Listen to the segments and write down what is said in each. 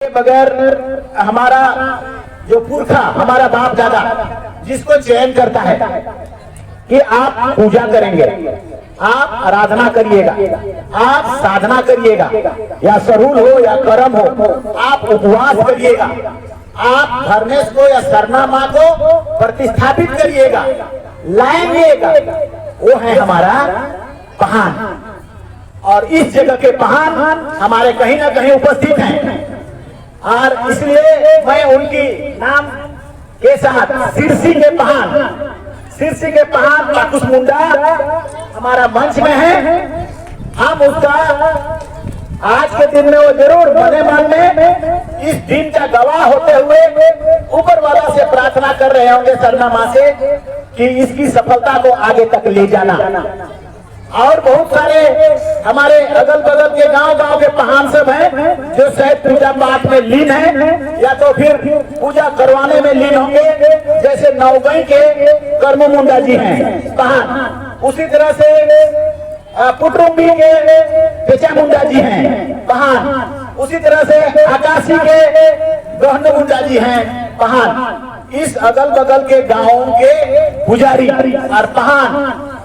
बगैर हमारा जो पुरखा हमारा बाप दादा जिसको चयन करता है कि आप पूजा करेंगे, आप आराधना करिएगा, आप साधना करिएगा, या सरूल हो या करम हो, आप उपवास करिएगा, आप धर्मेश को या सरना माँ को प्रतिस्थापित करिएगा, लाएंगेगा, वो है हमारा पहान। और इस जगह के पहान हमारे कहीं ना कहीं उपस्थित हैं और इसलिए मैं उनकी नाम के साथ सिरसी के पहान काकुस मुंडा हमारा मंच में है। हम उसका आज के दिन में वो जरूर बने मन में इस दिन का गवाह होते हुए ऊपर वाला से प्रार्थना कर रहे होंगे सरना माँ से कि इसकी सफलता को आगे तक ले जाना। और बहुत सारे हमारे अगल बगल के गांव के पहान सब हैं जो शायद पूजा पाठ में लीन है या तो फिर पूजा करवाने में लीन होंगे, जैसे नौगई के कर्मो मुंडा जी हैं पहान, उसी तरह से पुटरुंबी के पेचा मुंडा जी हैं पहान, उसी तरह से आकाशी के गहन मुंडा जी हैं पहान। इस अगल बगल के गांवों के पुजारी और पहान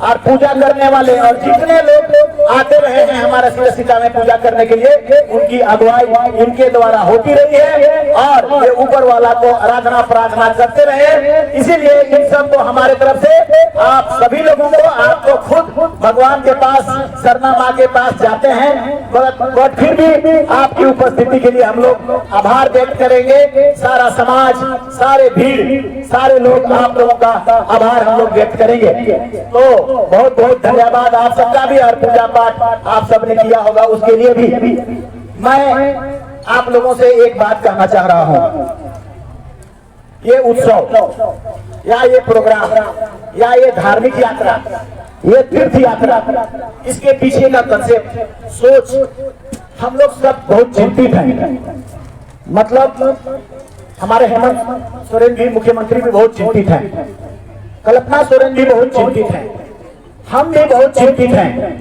और पूजा करने वाले और जितने लोग आते रहे हैं हमारा सिरसिता में पूजा करने के लिए, उनकी अगुवाई इनके द्वारा होती रही है और ये ऊपर वाला को आराधना प्रार्थना करते रहे। इसीलिए इन सब को हमारे तरफ से आप सभी लोगों को, आपको खुद भगवान के पास सरना माँ के पास जाते हैं, बट फिर भी आपकी उपस्थिति के लिए हम लोग आभार व्यक्त करेंगे। सारा समाज, सारे भीड़, सारे लोग आप लोगों का आभार हम लोग व्यक्त करेंगे। तो बहुत बहुत धन्यवाद आप सबका भी, और पूजा पाठ आप सबने किया होगा उसके लिए भी। मैं आप लोगों से एक बात कहना चाह रहा हूं, ये उत्सव या ये प्रोग्राम या ये धार्मिक यात्रा, ये तीर्थ यात्रा, इसके पीछे का कंसेप्ट, सोच हम लोग सब बहुत चिंतित हैं। मतलब हमारे हेमंत सोरेन भी, मुख्यमंत्री भी बहुत चिंतित हैं, कल्पना सोरेन भी बहुत चिंतित हैं, हम भी बहुत चिंतित हैं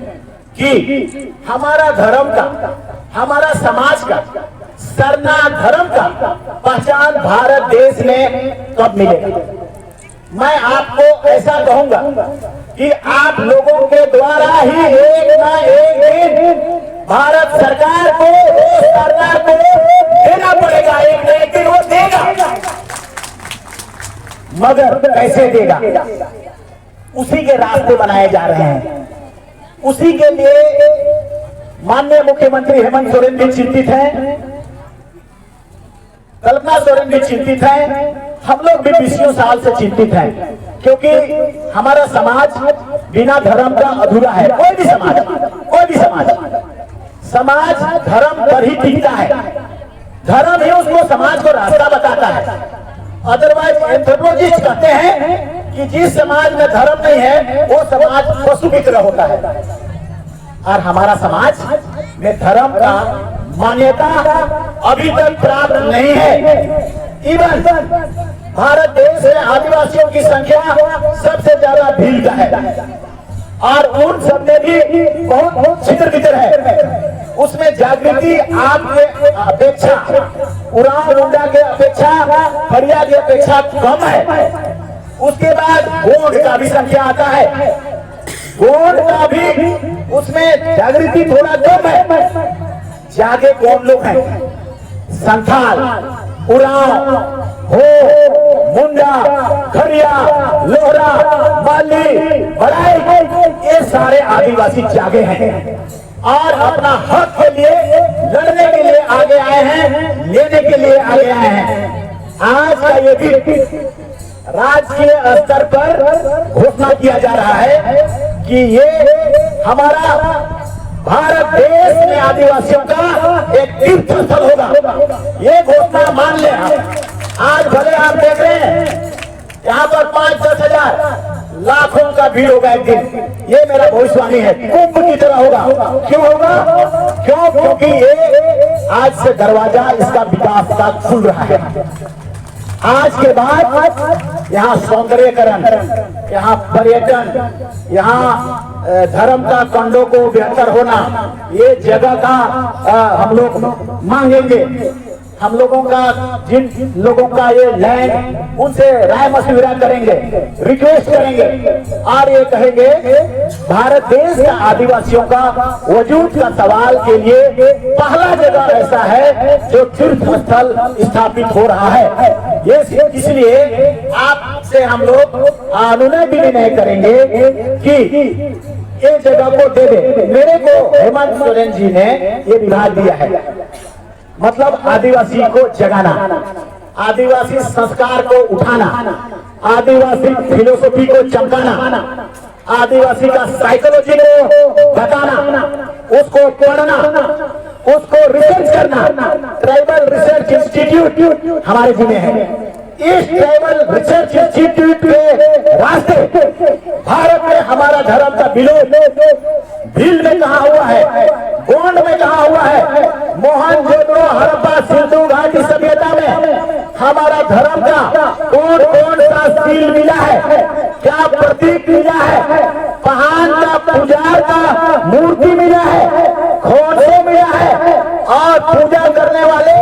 कि हमारा धर्म का, हमारा समाज का, सरना धर्म का पहचान भारत देश में कब मिलेगा। मैं आपको ऐसा कहूंगा कि आप लोगों के द्वारा ही एक ना एक दिन भारत सरकार को, सरकार को देना पड़ेगा, एक ना एक दिन वो देगा, मगर कैसे देगा, उसी के रास्ते बनाए जा रहे हैं। उसी के लिए माननीय मुख्यमंत्री हेमंत सोरेन भी चिंतित हैं, कल्पना सोरेन भी चिंतित हैं, हम लोग भी 20 साल से चिंतित हैं, क्योंकि हमारा समाज बिना धर्म का अधूरा है। कोई भी समाज धर्म पर ही टिकता है, धर्म ही उसको समाज को रास्ता बताता है। अदरवाइज एंथ्रोपोलॉजिस्ट कहते हैं कि जिस समाज में धर्म नहीं है वो समाज पशु की तरह होता है, और हमारा समाज में धर्म का मान्यता अभी तक प्राप्त नहीं है। इवन भारत देश में आदिवासियों की संख्या सबसे ज्यादा भीड़ का है और उन सब में भी बहुत छितर बितर है। उसमें जागृति आपके अपेक्षा, उरांव मुंडा के अपेक्षा, फरिया की अपेक्षा कम है। उसके बाद गोंड का भी संख्या आता है, गोंड का भी उसमें जागृति थोड़ा कम है। जागे कौन लोग हैं? संथाल, उरांव, हो, मुंडा, खरिया, लोहरा, माली, बड़ाई, ये सारे आदिवासी जागे हैं और अपना हक के लिए लड़ने के लिए आगे आए हैं, लेने के लिए आगे आए हैं। आज का ये भी राजकीय स्तर पर घोषणा किया जा रहा है कि ये हमारा भारत देश में आदिवासियों का एक तीर्थ स्थल होगा। ये घोषणा मान ले आप। आज भले आप देख रहे हैं यहाँ पर 5-10 हजार लाखों का भीड़ होगा एक दिन, ये मेरा भविष्यवाणी है, कुंभ की तरह होगा। क्यों होगा? क्योंकि ये आज से दरवाजा इसका विकास का खुल रहा है। आज के बाद यहाँ सौंदर्यकरण, यहाँ पर्यटन, यहाँ धर्म का कंडों को बेहतर होना, ये जगह का हम लोग मांगेंगे। हम लोगों का, जिन लोगों का ये लैंड, उनसे राय मशविरा करेंगे, रिक्वेस्ट करेंगे और ये कहेंगे भारत देश का आदिवासियों का वजूद का सवाल के लिए पहला जगह ऐसा है जो तीर्थ स्थल स्थापित हो रहा है। ये इसलिए आपसे हम लोग अनुनय विनय करेंगे कि ये जगह को दे दे। मेरे को हेमंत सोरेन जी ने ये विभाग दिया है, मतलब आदिवासी को जगाना, आदिवासी संस्कार को उठाना, आदिवासी फिलोसफी को चमकाना, आदिवासी का साइकोलॉजी को बताना, उसको पढ़ना, उसको रिसर्च करना। ट्राइबल रिसर्च इंस्टीट्यूट हमारे जिले हैं। इस ट्राइबल रिसर्च इंस्टीट्यूट के रास्ते भारत में हमारा धर्म का विलोप भील में कहा हुआ है, गोंड में कहा हुआ है, मोहनजोदड़ो, हड़प्पा, सिंधु घाटी सभ्यता में हमारा धर्म का कौन कौन सा सील मिला है, क्या प्रतीक मिला है, पहाड़ का पुजार का मूर्ति मिला है, खोसे मिला है और पूजा करने वाले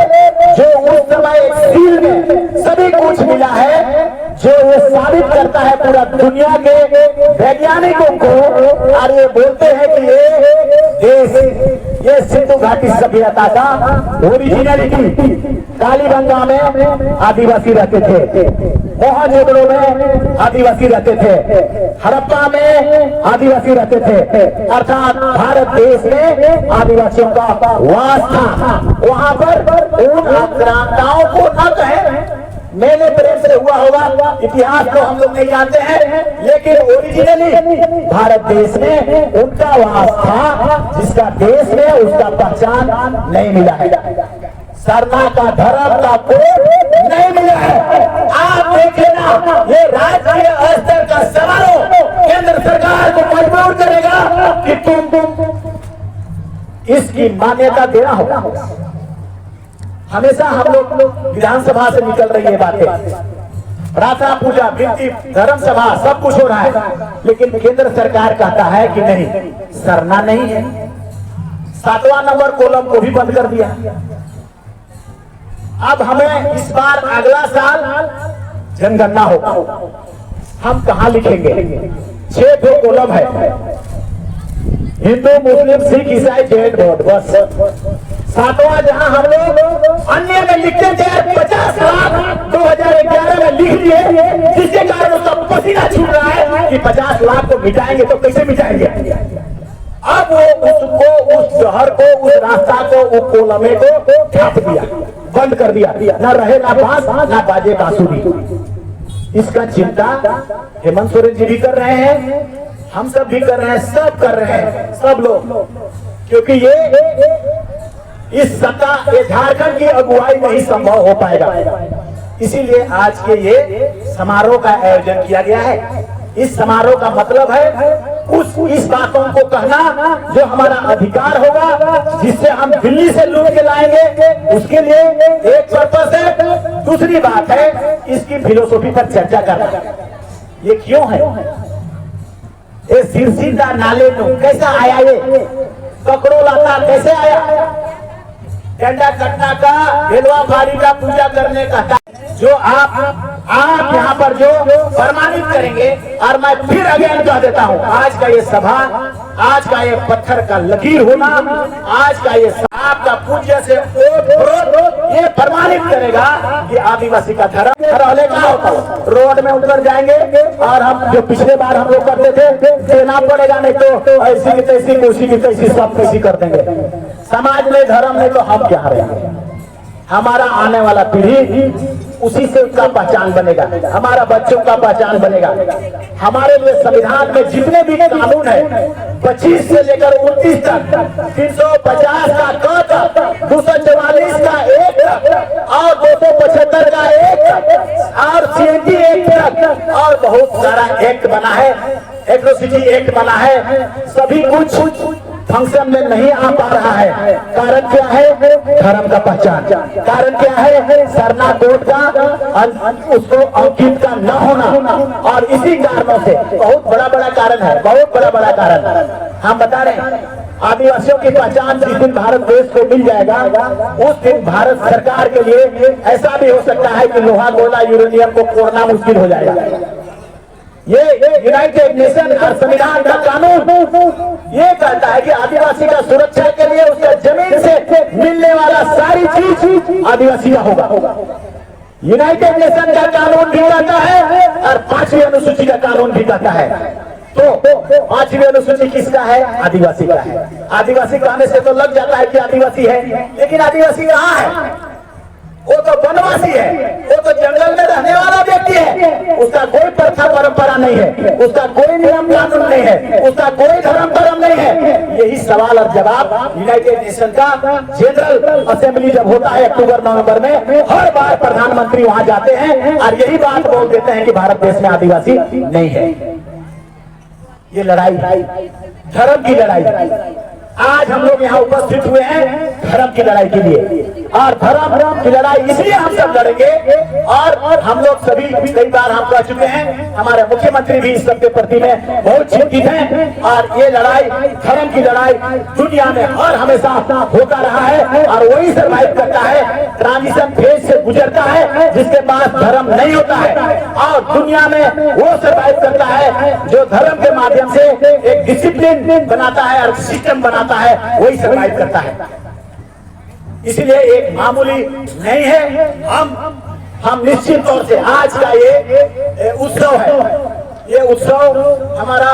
जो उस समय सील में सभी कुछ मिला है, जो ये साबित करता है पूरा दुनिया के वैज्ञानिकों को। और ये बोलते हैं कि ये सिंधु घाटी सभ्यता का ओरिजिनलिटी। कालीबंगा में आदिवासी रहते थे, मोहनजोदड़ो में आदिवासी रहते थे, हड़प्पा में आदिवासी रहते थे, अर्थात भारत देश में आदिवासियों का वास था। वहां पर उन आक्रांताओं को न कहें, मेले प्रेम से हुआ होगा, इतिहास तो हम लोग नहीं जानते हैं, लेकिन ओरिजिनली भारत देश में उनका वास था, जिसका देश में उसका पहचान नहीं मिला है। सरना का धर्म का कोड नहीं मिला है। आप देखे ना, ये राज्य स्तर का समारोह केंद्र सरकार को मजबूर करेगा कि तुम इसकी मान्यता देना होगा। हमेशा हम लोग विधानसभा से निकल रही है बातें, प्रार्थना, पूजा, विनती, धर्म सभा सब कुछ हो रहा है, लेकिन केंद्र सरकार कहता है कि नहीं, सरना नहीं है। 7वां नंबर कॉलम को भी बंद कर दिया। अब हमें इस बार अगला साल जनगणना होगा, हम कहां लिखेंगे? 6 कॉलम है, हिंदू, मुस्लिम, सिख, ईसाई, जैन, बौद्ध, बस। 7वां जहां हम लोग अन्य में लिखते थे 50 लाख 2011 में लिख लिए, जिसके कारण उसका पसीना छूट रहा है कि 50 लाख को मिटाएंगे तो कैसे मिटाएंगे। अब वो उसको, उस शहर को, उस रास्ता को, उस कोलमे को ढाप दिया, बंद कर दिया, ना रहे ना बांस ना बाजे बांसुरी। इसका चिंता हेमंत सोरेन जी भी कर रहे हैं, हम सब भी कर रहे हैं, सब कर रहे हैं, सब लोग, क्योंकि ये इस सत्ता, ये झारखंड की अगुवाई में ही संभव हो पाएगा। इसीलिए आज के ये समारोह का आयोजन किया गया है। इस समारोह का मतलब है इस बातों को कहना जो हमारा अधिकार होगा, जिससे हम दिल्ली से लूट के लाएंगे, उसके लिए एक पर्पस है। दूसरी बात है इसकी फिलोसॉफी पर चर्चा करना। ये क्यों है? ये सिरसिंदा नाले में कैसा आया, ये ककड़ो लाता कैसे आया? डंडा कटना का, भेलवा भारी का पूजा करने का जो आप यहाँ पर जो प्रमाणित करेंगे। और मैं फिर अगेन कह देता हूँ, आज का ये सभा, आज का ये पत्थर का लकीर होना, आज का ये आपका पूज्य से ये प्रमाणित करेगा कि आदिवासी का धर्म रहने का होता है। रोड में उतर जाएंगे और हम जो पिछले बार हम लोग करते थे, देना पड़ेगा, नहीं तो ऐसी की तैसी, उसी की तैसी, सब कैसी कर देंगे। समाज में धर्म नहीं तो हम क्या रहेंगे? हमारा आने वाला पीढ़ी उसी से उसका पहचान बनेगा, हमारा बच्चों का पहचान बनेगा। हमारे लिए संविधान में जितने भी कानून है, 25 से लेकर 29 तक, 350 का क तक, 244 का 1 तक और 275 का 1 तक और CNT एक्ट तक और बहुत सारा एक्ट बना है, एट्रोसिटी एक्ट बना है। सभी कुछ फंक्शन में नहीं आ पा रहा है। कारण क्या है? धर्म का पहचान। कारण क्या है? सरना कोड का उसको अंकित का न होना। और इसी कारणों से बहुत बड़ा कारण है, बहुत बड़ा कारण हम बता रहे हैं। आदिवासियों की पहचान जिस दिन भारत देश को मिल जाएगा, उस दिन भारत सरकार के लिए ऐसा भी हो सकता है कि लोहा गोला यूरेनियम को खोदना मुश्किल हो जाएगा। ये यूनाइटेड नेशन का संविधान का कानून ये कहता है कि आदिवासी का सुरक्षा के लिए उसका जमीन से मिलने वाला सारी चीज आदिवासी का होगा। यूनाइटेड नेशन का कानून भी कहता है और 5वीं अनुसूची का कानून भी कहता है। तो 5वीं अनुसूची किसका है? आदिवासी का है। आदिवासी कहने से तो लग जाता है कि आदिवासी है, लेकिन आदिवासी कहाँ है? वो तो वनवासी है, वो तो जंगल में रहने वाला व्यक्ति है। उसका कोई प्रथा परंपरा नहीं है, उसका कोई नियम कानून नहीं है, उसका कोई धर्म नहीं है। यही सवाल और जवाब यूनाइटेड नेशन का जनरल असेंबली जब होता है अक्टूबर नवंबर में, हर बार प्रधानमंत्री वहां जाते हैं और यही बात बोल देते हैं कि भारत देश में आदिवासी नहीं है। ये लड़ाई धर्म की लड़ाई, आज हम लोग यहाँ उपस्थित हुए हैं धर्म की लड़ाई के लिए, और धर्म की लड़ाई इसलिए हम सब लड़ेंगे। और हम लोग सभी कई बार हम कह चुके हैं, हमारे मुख्यमंत्री भी इस सब के प्रति में बहुत चिंतित हैं। और ये लड़ाई धर्म की लड़ाई दुनिया में और हमेशा होता रहा है, और वही सर्वाइव करता है, ट्रांजिशन फेज से गुजरता है जिसके पास धर्म नहीं होता है। और दुनिया में वो सर्वाइव करता है जो धर्म के माध्यम से एक डिसिप्लिन बनाता है और सिस्टम बनाता है, वही सर्वाइव करता है। इसलिए एक मामूली नहीं है। हम निश्चित तौर से आज का ये उत्सव है, ये उत्सव हमारा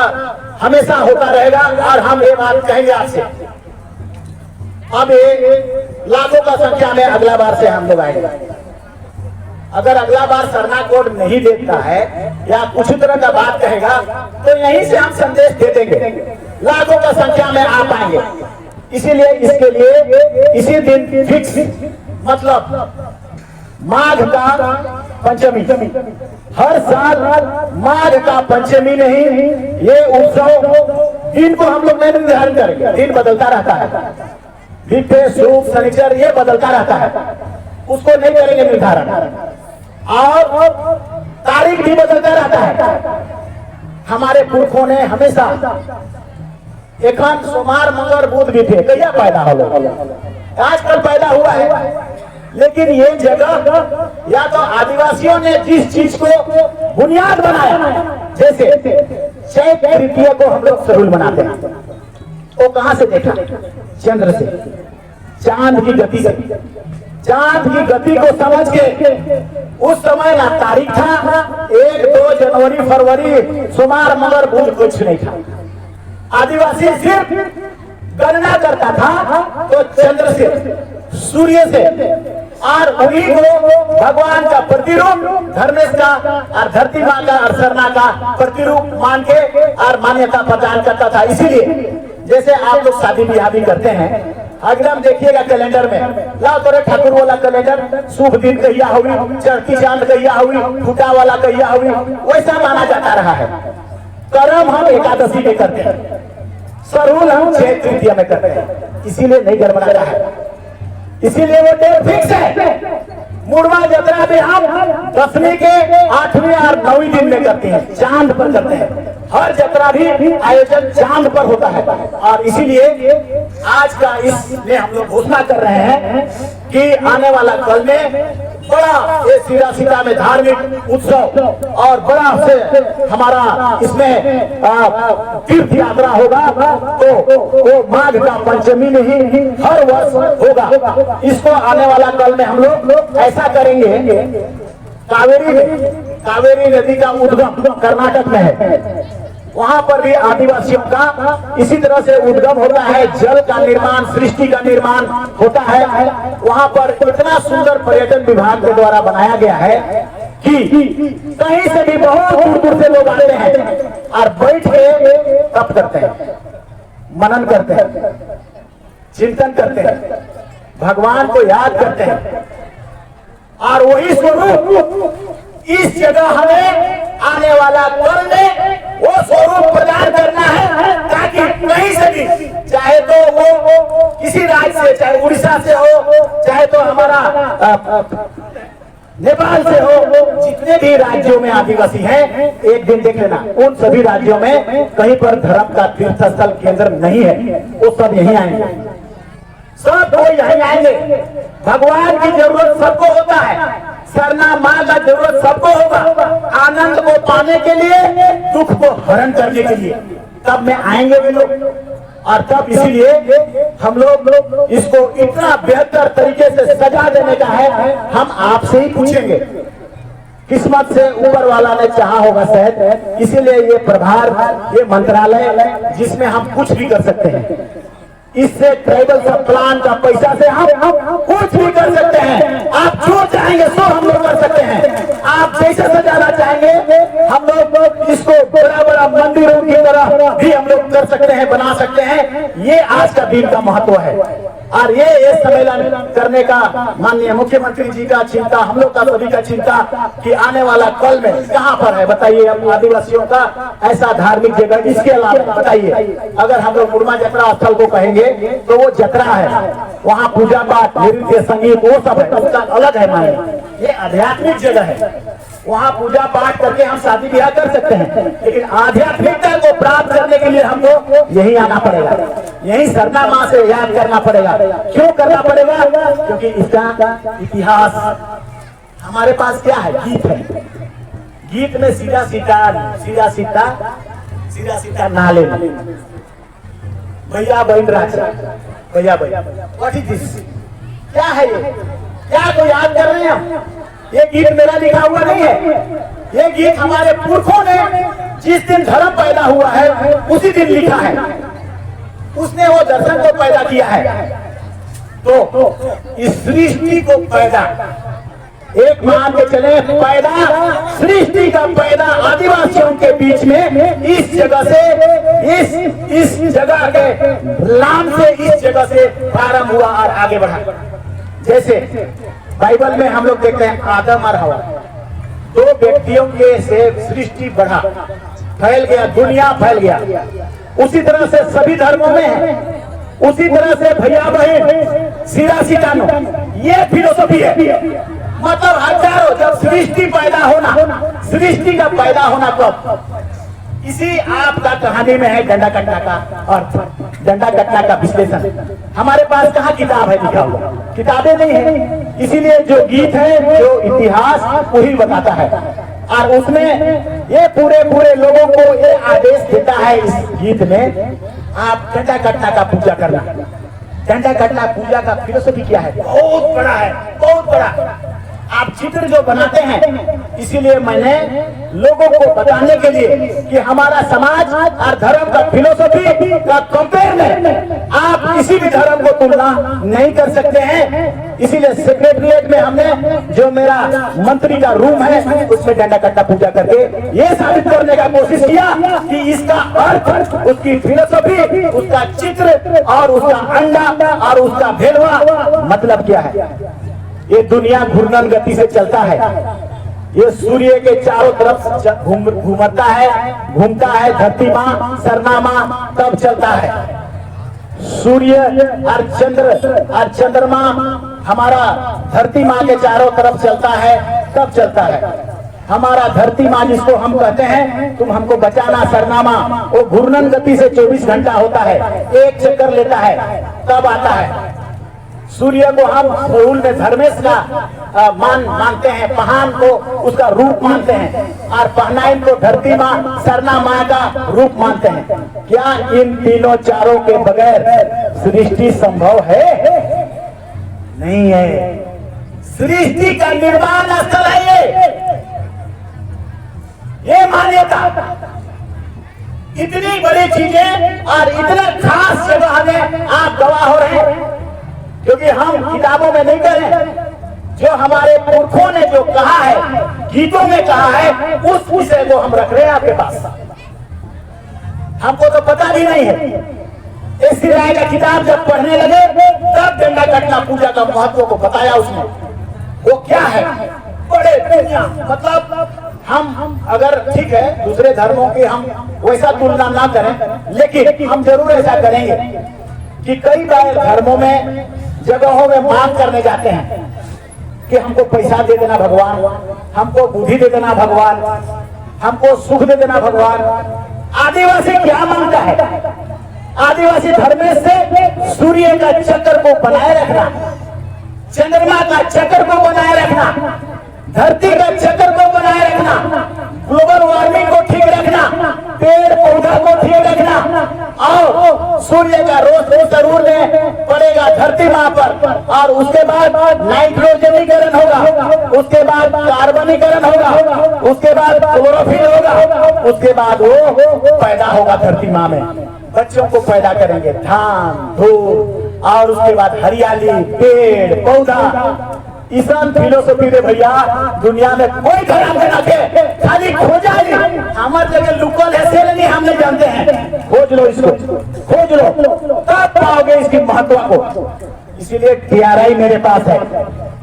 हमेशा होता रहेगा। और हम ये बात कहेंगे आपसे, अब ये लाखों का संख्या में अगला बार से हम लोग आएंगे। अगर अगला बार सरना कोड नहीं देता है या कुछ तरह का बात कहेगा, तो यहीं से हम संदेश दे देंगे, लाखों का संख्या में आ पाएंगे। इसीलिए इसके लिए इसी दिन फिक्स, मतलब माघ का पंचमी, हर साल माघ का पंचमी नहीं, ये उत्सव दिन को हम लोग नहीं निर्धारण करेंगे, दिन बदलता रहता है, बिफे शुभ शनिचर ये बदलता रहता है, उसको नहीं करेंगे निर्धारण। और तारीख भी बदलता रहता है। हमारे पुरखों ने हमेशा एकांत सोमवार मंगल बुध भी थे, कहिया पैदा हो आजकल पैदा हुआ है। लेकिन ये जगह या तो आदिवासियों ने जिस चीज को बुनियाद बनाया, जैसे चैत तृतीया को हम लोग शेड्यूल बनाते हैं, वो कहां से देखा? चंद्र से, चांद की गति से। चांद की गति को समझ के उस समय ना तारीख था 1, 2 जनवरी फरवरी सोमवार मंगल बुध कुछ नहीं था। आदिवासी सिर्फ गणना करता था तो चंद्र से, सूर्य से, और उन्हीं को भगवान का प्रतिरूप, धर्मेश का और धरती माँ का और सरना का प्रतिरूप मान के और मान्यता प्रदान करता था। इसीलिए जैसे आप लोग शादी ब्याह भी करते हैं, एकदम देखिएगा कैलेंडर में, लाओ तोरे ठाकुर वाला कैलेंडर, शुभ दिन कहिया हुई, चढ़ती चांद कहिया हुई, फूटा वाला कहिया हुई, वैसा माना जाता रहा है। कर्म हम एकादशी में करते हैं, सरूल हम चैत तृतीया में करते हैं, इसीलिए नहीं गड़बड़ाता है। इसीलिए वो डेट फिक्स है। मुड़वा जतरा भी हम 10वीं के 8वीं और 9वीं दिन में करते हैं, चांद पर करते हैं। हर जतरा भी आयोजन चांद पर होता है। और इसीलिए आज का इसमें हम लोग घोषणा कर रहे हैं कि आने वाला कल में बड़ा ये सीता में धार्मिक उत्सव और बड़ा से हमारा इसमें तीर्थ यात्रा होगा। तो वो माघ का पंचमी नहीं, हर वर्ष होगा। इसको आने वाला कल में हम लोग ऐसा करेंगे, कावेरी नदी का उद्गम कर्नाटक में है, वहां पर भी आदिवासियों का इसी तरह से उद्गम होता है, जल का निर्माण, सृष्टि का निर्माण होता है। वहां पर इतना सुंदर पर्यटन विभाग के द्वारा बनाया गया है कि कहीं से भी बहुत दूर दूर से लोग आते हैं और बैठ के तप करते हैं, मनन करते हैं, चिंतन करते हैं, भगवान को याद करते हैं। और वही स्वरूप इस जगह हमें आने वाला कल में वो स्वरूप प्रदान करना है, ताकि कहीं से भी, चाहे तो वो किसी राज्य से, चाहे उड़ीसा से हो, चाहे तो हमारा नेपाल से हो, जितने भी राज्यों में आदिवासी हैं, एक दिन देख लेना, उन सभी राज्यों में कहीं पर धर्म का तीर्थ स्थल केंद्र नहीं है, वो सब यहीं आएंगे, सब कोई यहीं आएंगे। भगवान की जरूरत सबको होता है, सरना माँ का जरूरत सबको होगा, आनंद को पाने के लिए, दुख को हरण करने के लिए, तब में आएंगे वे लोग। और तब इसीलिए हम लोग इसको इतना बेहतर तरीके से सजा देने का है, हम आपसे ही पूछेंगे। किस्मत से ऊपर वाला ने चाहा होगा शायद, इसीलिए ये प्रभार, ये मंत्रालय जिसमें हम कुछ भी कर सकते हैं, इससे ट्राइबल सब प्लान का पैसा से हम कुछ भी कर सकते हैं। आप जो चाहेंगे सो हम लोग कर सकते हैं। आप जैसे सजाना चाहेंगे, हम लोग इसको बड़ा बड़ा मंदिरों की तरह भी हम लोग कर सकते हैं, बना सकते हैं। ये आज का दिन का महत्व है। और ये सम्मेलन करने का माननीय मुख्यमंत्री जी का चिंता, हम लोग का सभी का चिंता कि आने वाला कल में कहाँ पर है बताइए, हम आदिवासियों का ऐसा धार्मिक जगह। इसके अलावा बताइए, अगर हम लोग मुरमा जतरा स्थल को कहेंगे तो वो जतरा है, वहाँ पूजा पाठ, नृत्य, संगीत वो सब है, उसका अलग है मायने। ये आध्यात्मिक जगह है, वहाँ पूजा पाठ करके हम शादी ब्याह कर सकते हैं, लेकिन आध्यात्मिकता को प्राप्त करने के लिए हमको यही आना पड़ेगा, यही सरना माँ से याद करना पड़ेगा। क्यों करना पड़ेगा? क्योंकि इसका इतिहास हमारे पास क्या है, गीत है। गीत में सीधा सीधा नाले भैया बहन राजा, भैया बहन, व्हाट इज दिस? क्या है ये? क्या को याद कर रहे हैं हम? ये गीत मेरा लिखा हुआ नहीं है, ये गीत हमारे पुरखों ने जिस दिन धर्म पैदा हुआ है उसी दिन लिखा है, उसने वो दर्शन को पैदा किया है। तो इस सृष्टि को पैदा, एक मान के चले, पैदा सृष्टि का पैदा आदिवासियों के बीच में इस जगह से, इस जगह के नाम से, इस जगह से प्रारंभ हुआ और आगे बढ़ा। जैसे बाइबल में हम लोग देखते हैं, आदम और हवा, दो व्यक्तियों के से सृष्टि बढ़ा, फैल गया, दुनिया फैल गया। उसी तरह से सभी धर्मों में है, उसी तरह से भैया बहन, सीधा सीटानो, ये फिलोसफी है। मतलब हजारों, जब सृष्टि पैदा होना, सृष्टि का पैदा होना कब? इसी आपका कहानी में है डंडा कटना का अर्थ, डंडा कटना का विश्लेषण। हमारे पास कहाँ किताब है लिखा हुआ? किताबें नहीं है, इसीलिए जो गीत है, जो इतिहास, वही बताता है। और उसमें ये पूरे लोगों को ये आदेश देता है इस गीत में, आप डंडा कटना का पूजा करना। डंडा कटना पूजा का फिलोसफी क्या है? बहुत बड़ा है, बहुत बड़ा। आप चित्र जो बनाते हैं, इसीलिए मैंने लोगों को बताने के लिए कि हमारा समाज और धर्म का फिलोसफी का कंपेयर में आप किसी भी धर्म को तुलना नहीं कर सकते हैं। इसीलिए सेक्रेटरिएट में हमने जो मेरा मंत्री का रूम है, उसमें डंडा कट्टा पूजा करके ये साबित करने का कोशिश किया कि इसका अर्थ, उसकी फिलोसफी, उसका चित्र और उसका अंडा और उसका भेलवा मतलब क्या है। ये दुनिया घूर्णन गति से चलता है, ये सूर्य के चारों तरफ घूमता है, घूमता है। धरती माँ, सरना माँ तब चलता है। सूर्य और चंद्रमा हमारा धरती माँ के चारों तरफ चलता है, तब चलता है। हमारा धरती माँ जिसको हम कहते हैं, तुम हमको बचाना सरना माँ, वो घूर्णन गति से 24 घंटा होता है, एक चक्कर लेता है, तब आता है। सूर्य को हम फूल में धर्मेश का मानते हैं, पहान को उसका रूप मानते हैं, और पहनाइन को धरती माँ, सरना माँ का रूप मानते हैं। क्या इन तीनों चारों के बगैर सृष्टि संभव है? नहीं है। सृष्टि का निर्माण स्थल है ये मान्यता। इतनी बड़ी चीजें और इतना खास जगह में आप गवाह हो रहे हैं, क्योंकि हम किताबों में नहीं करें, जो हमारे पुरखों ने जो कहा है, गीतों में कहा है, उस विषय को हम रख रहे हैं आपके पास। हमको तो पता भी नहीं है। इस राय का किताब जब पढ़ने लगे, तब डंडा कटना पूजा का महत्व को बताया उसने। वो क्या है? बड़े दुनिया, मतलब हम अगर ठीक है दूसरे धर्मों की हम वैसा तुलना ना करें, लेकिन हम जरूर ऐसा करेंगे कि कई बार धर्मों में, जगहों में मांग करने जाते हैं, कि हमको पैसा दे देना भगवान, हमको बुद्धि दे देना भगवान, हमको सुख दे देना भगवान। आदिवासी क्या मांगता है? आदिवासी धर्म से सूर्य का चक्र को बनाए रखना, चंद्रमा का चक्र को बनाए रखना, धरती का चक्र को बनाए रखना, ग्लोबल वार्मिंग को ठीक रखना, पेड़ पौधा को ठीक रखना, और सूर्य का रोज जरूर में पड़ेगा धरती मां पर, और उसके बाद नाइट्रोजनीकरण होगा, उसके बाद कार्बनीकरण होगा, उसके बाद क्लोरोफिल होगा, उसके बाद वो पैदा होगा धरती मां में, बच्चों को पैदा करेंगे, धान धूप, और उसके बाद हरियाली, पेड़ पौधा। ईसान फिलोसफी दे भैया, दुनिया में कोई धर्म के नाते खाली खोजा नहीं, हमारे जगह लुकल है से नहीं, हम नहीं जानते हैं। खोज लो इसको, खोज लो, तब पाओगे इसकी महत्व को। इसीलिए TRI मेरे पास है,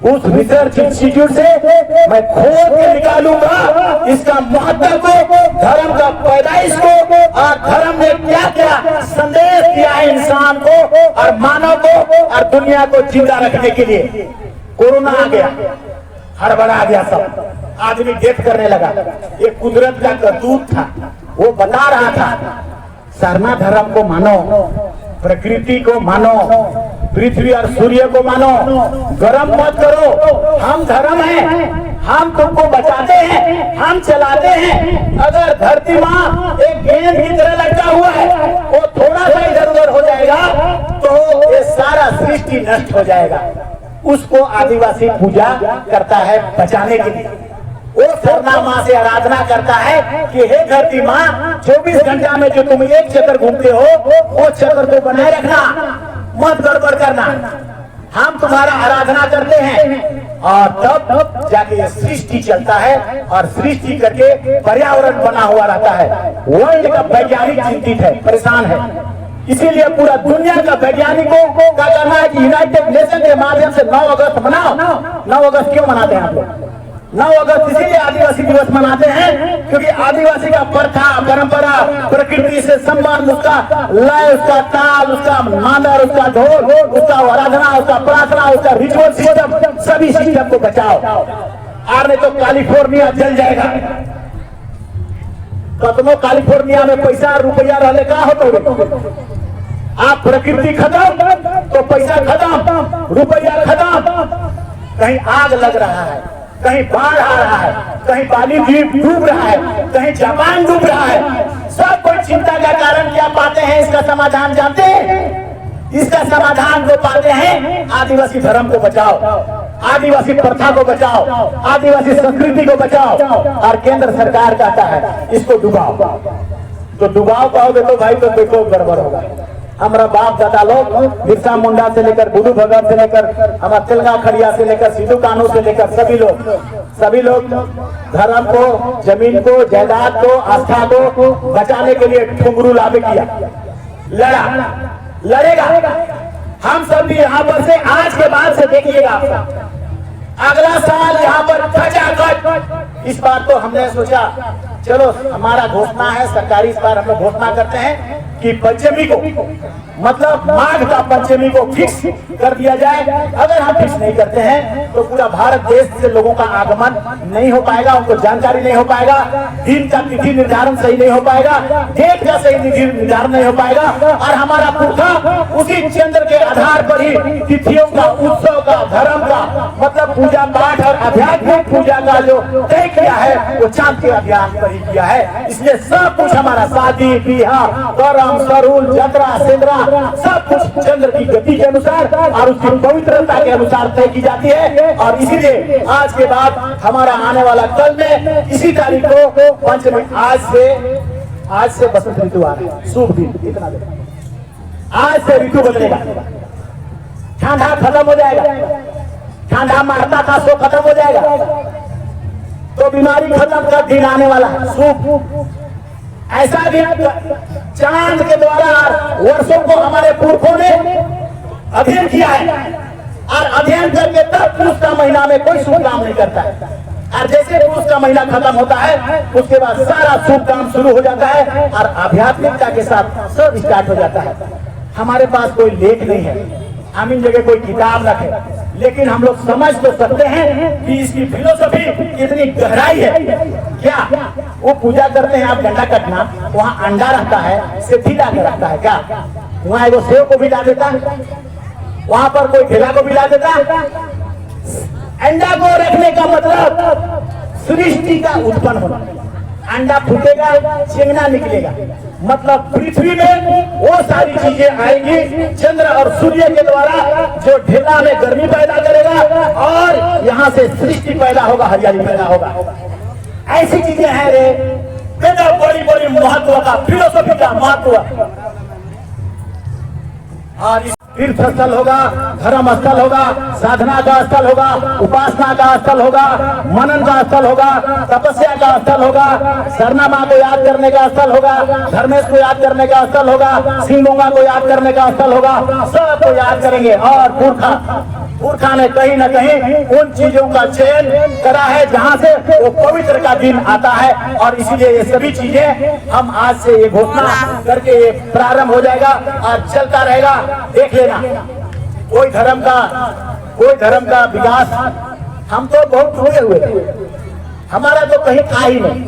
उस रिसर्च इंस्टीट्यूट से मैं खोज के निकालूंगा इसका महत्व को, धर्म का पैदाइश को, और धर्म ने क्या क्या संदेश दिया है इंसान को और मानव को और दुनिया को जिंदा रखने के लिए। कोरोना आ गया, हड़बड़ा आ गया, सब आदमी डेथ करने लगा, ये कुदरत का करतूत था। वो बता रहा था सरना धर्म को मानो, प्रकृति को मानो, पृथ्वी और सूर्य को मानो, गरम मत करो, हम धर्म हैं, हम तुमको बचाते हैं, हम चलाते हैं। अगर धरती माँ एक गेंद की तरह लटका हुआ है, वो थोड़ा सा इधर उधर हो जाएगा तो ये सारा सृष्टि नष्ट हो जाएगा। उसको आदिवासी पूजा करता है बचाने के लिए। वो सरना माँ से आराधना करता है कि हे धरती माँ, 24 घंटा में जो तुम एक चक्कर घूमते हो, वो चक्कर को बनाए रखना, मत गड़बड़ करना। हम तुम्हारा आराधना करते हैं, और तब जाके ये सृष्टि चलता है, और सृष्टि करके पर्यावरण बना हुआ रहता है। वर्ल्ड का वैज्ञानिक चिंतित है, परेशान है। इसीलिए पूरा दुनिया का वैज्ञानिकों का कहना है कि यूनाइटेड नेशन के माध्यम से 9 अगस्त मनाओ। 9 अगस्त क्यों मनाते हैं आप लोग? 9 अगस्त इसीलिए आदिवासी दिवस मनाते हैं क्योंकि आदिवासी का प्रथा, परंपरा, प्रकृति से संबंध, उसका लय, उसका ताल, उसका मांदर, उसका ढोल, उसका आराधना, उसका प्रार्थना, उसका रिचुअल सिस्टम, सभी सिस्टम को बचाओ, और नहीं तो कैलिफोर्निया जल जाएगा। कतनो कैलिफोर्निया में पैसा रुपया रहने का होता, आप प्रकृति खत्म तो पैसा खत्म, रुपया खत्म। कहीं आग लग रहा है, कहीं बाढ़ आ रहा है, कहीं बाली द्वीप डूब रहा है, कहीं जापान डूब रहा है। सब कोई चिंता का कारण क्या पाते हैं? इसका समाधान जानते हैं? इसका समाधान जो पाते हैं, आदिवासी धर्म को बचाओ, आदिवासी प्रथा को बचाओ, आदिवासी संस्कृति को बचाओ, और केंद्र सरकार कहता है इसको डुबाओ। तो डुबाओ पाओगे तो भाई तो देखो गड़बड़ होगा। हमारा बाप दादा लोग बिरसा मुंडा से लेकर बुद्धू भगत से लेकर हमारा तिलगा खड़िया से लेकर सिद्धू कानू से लेकर सभी लोग धर्म को, जमीन को, जायदाद को, आस्था को बचाने के लिए ठुमरू लाभ किया, लड़ेगा। हम सब भी यहाँ पर से आज के बाद से देखिएगा, अगला साल यहाँ पर खचाखच। इस बार तो हमने सोचा चलो हमारा घोषणा है सरकारी, इस बार हम लोग घोषणा करते हैं कि पंचमी को, मतलब माघ का पंचमी को फिक्स कर दिया जाए। अगर हम फिक्स नहीं करते हैं तो पूरा भारत देश से लोगों का आगमन नहीं हो पाएगा, उनको जानकारी नहीं हो पाएगा, दिन का तिथि निर्धारण सही नहीं हो पाएगा, डेट का सही निर्धारण नहीं हो पाएगा, और हमारा पुरखा उसी चंद्र के आधार पर ही तिथियों का, उत्सव का, धर्म का, मतलब पूजा पाठ और आध्यात्मिक पूजा का जो तय किया है वो चांद के अभियान पर ही किया है। इसलिए सब कुछ हमारा शादी ब्याह, करम, सरूल, जतरा, सिंदरा, सब कुछ चंद्र की गति के अनुसार और उसकी पवित्रता के अनुसार तय की जाती है। और इसीलिए आज के बाद हमारा आने वाला कल में इसी तारीख को पंचमी, आज से बसंत ऋतु आ रहा है, शुभ दिन, इतना आज से ऋतु बदलेगा, ठंडा खत्म हो जाएगा, ठंडा मारता था सो खत्म हो जाएगा, तो बीमारी खत्म कर दिन आने वाला है, शुभ। ऐसा भी चांद के द्वारा वर्षों को हमारे पुरखों ने अध्ययन किया है, और अध्ययन करके तब पुरुष का महीना में कोई शुभ काम नहीं करता है, और जैसे पुरुष का महीना खत्म होता है उसके बाद सारा शुभ काम शुरू हो जाता है और आध्यात्मिकता के साथ सब स्टार्ट हो जाता है। हमारे पास कोई लेख नहीं है, हम इन जगह कोई किताब रखें, लेकिन हम लोग समझ तो सकते हैं कि इसकी फिलोसफी कितनी गहराई है। क्या वो पूजा करते हैं, आप डंडा कटना, वहाँ अंडा रहता है, सिद्धि ला के रखता है क्या? वहाँ एगो सेव को भी ला देता है, वहाँ पर कोई ठेला को भी ला देता है। अंडा को रखने का मतलब सृष्टि का उत्पन्न होना। अंडा फूटेगा, चिंगना निकलेगा, मतलब पृथ्वी में वो सारी चीजें आएंगी चंद्र और सूर्य के द्वारा, जो ढेला में गर्मी पैदा करेगा और यहाँ से सृष्टि पैदा होगा, हरियाली पैदा होगा। ऐसी चीजें हैं रे, बड़ी बड़ी महत्व का, फिलोसफी का महत्व। और तीर्थ स्थल होगा, धर्म स्थल होगा, साधना का स्थल होगा, उपासना का स्थल होगा, मनन का स्थल होगा, तपस्या का स्थल होगा, सरना माँ को याद करने का स्थल होगा, धर्मेश को याद करने का स्थल होगा, सिंगोंगा को याद करने का स्थल होगा। सबको याद करेंगे। और पुरखा ने कहीं न कहीं उन चीजों का चयन करा है जहां से वो पवित्र का दिन आता है। और इसीलिए ये सभी चीजें हम आज से ये घोषणा करके ये प्रारंभ हो जाएगा और चलता रहेगा। देख लेना, कोई धर्म का विकास, हम तो बहुत हुए थे, हमारा तो कहीं था ही नहीं।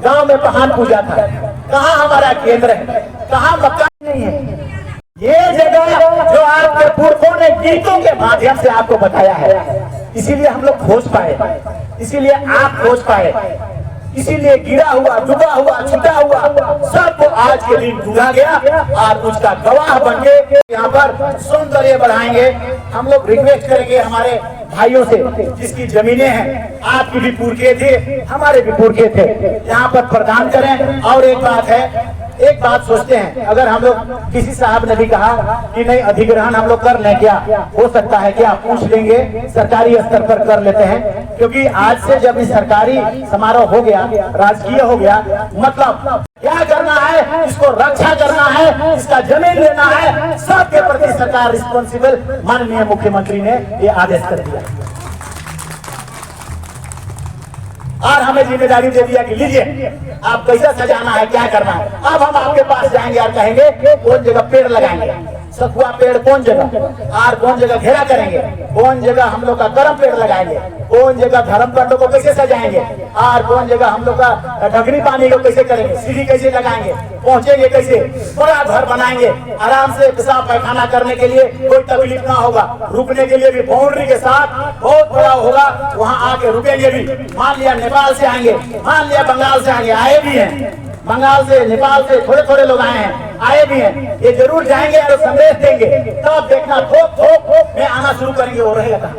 गांव में पहाड़ पूजा था, कहाँ हमारा केंद्र है, कहाँ मकान नहीं है। ये जगह जो आपके पुरखों ने गीतों के माध्यम से आपको बताया है, इसीलिए हम लोग खोज पाए, इसीलिए आप खोज पाए, इसीलिए गिरा हुआ, डूबा हुआ, छुटा हुआ सबको आज के दिन ढूंढा गया और उसका गवाह बन के यहाँ पर सौंदर्य बढ़ाएंगे। हम लोग रिक्वेस्ट करेंगे हमारे भाइयों से, जिसकी जमीनें हैं, आपकी भी पुरखे थे, हमारे भी पुरखे थे, यहाँ पर प्रदान करें। और एक बात सोचते हैं, अगर हम लोग, किसी साहब ने भी कहा कि नहीं अधिग्रहण हम लोग कर लें, क्या हो सकता है? क्या पूछ लेंगे, सरकारी स्तर पर कर लेते हैं, क्योंकि आज से जब इस सरकारी समारोह हो गया, राजकीय हो गया, मतलब क्या करना है, इसको रक्षा करना है, इसका जमीन लेना है, सबके प्रति सरकार रिस्पॉन्सिबल। माननीय मुख्यमंत्री ने ये आदेश कर दिया और हमें जिम्मेदारी दे दिया कि लीजिए आप कैसा सजाना है, क्या करना है। अब हम आपके पास जाएंगे और कहेंगे कौन जगह पेड़ लगाएंगे, सखुआ पेड़ कौन जगह, और कौन जगह घेरा करेंगे, कौन जगह हम लोग का करम पेड़ लगाएंगे, कौन जगह धर्म कंडों को कैसे सजाएंगे, और कौन जगह हम लोग का ढकनी पानी को कैसे करेंगे, सीढ़ी कैसे लगाएंगे, पहुंचेंगे कैसे, बड़ा घर बनाएंगे, आराम से पेशाब पैखाना करने के लिए कोई तकलीफ ना होगा, रुकने के लिए भी बाउंड्री के साथ बहुत बड़ा होगा, वहाँ आके रुकेंगे भी। मान लिया नेपाल से आएंगे, मान लिया बंगाल से आएंगे, आए भी हैं, बंगाल से नेपाल से थोड़े थोड़े लोग आए हैं, आए भी हैं, ये जरूर जाएंगे और संदेश देंगे, तब देखना थोक में आना शुरू करेंगे। वो रहेगा,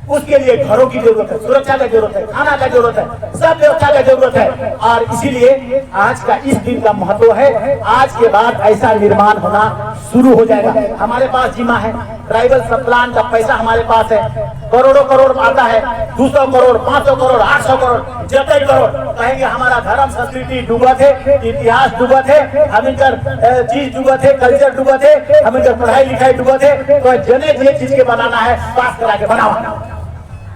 उसके लिए घरों की जरूरत है, सुरक्षा का जरूरत है, खाना का जरूरत है, सब व्यवस्था का जरूरत है। और इसीलिए आज का इस दिन का महत्व है। आज के बाद ऐसा निर्माण होना शुरू हो जाएगा। हमारे पास जिम्मा है, ट्राइबल सब प्लान का पैसा हमारे पास है, करोड़ों करोड़ आता है, 200 करोड़, 500 करोड़, 800 करोड़, जितने करोड़ कहेंगे हमारा धर्म संस्कृति डूबा थे, इतिहास डूबा थे, हम इनकर चीज डूबा थे, कल्चर डूबा थे, हम इनकर पढ़ाई लिखाई डूबा थे, तो जने ये चीज के बनाना है, पास करा के बनाओ।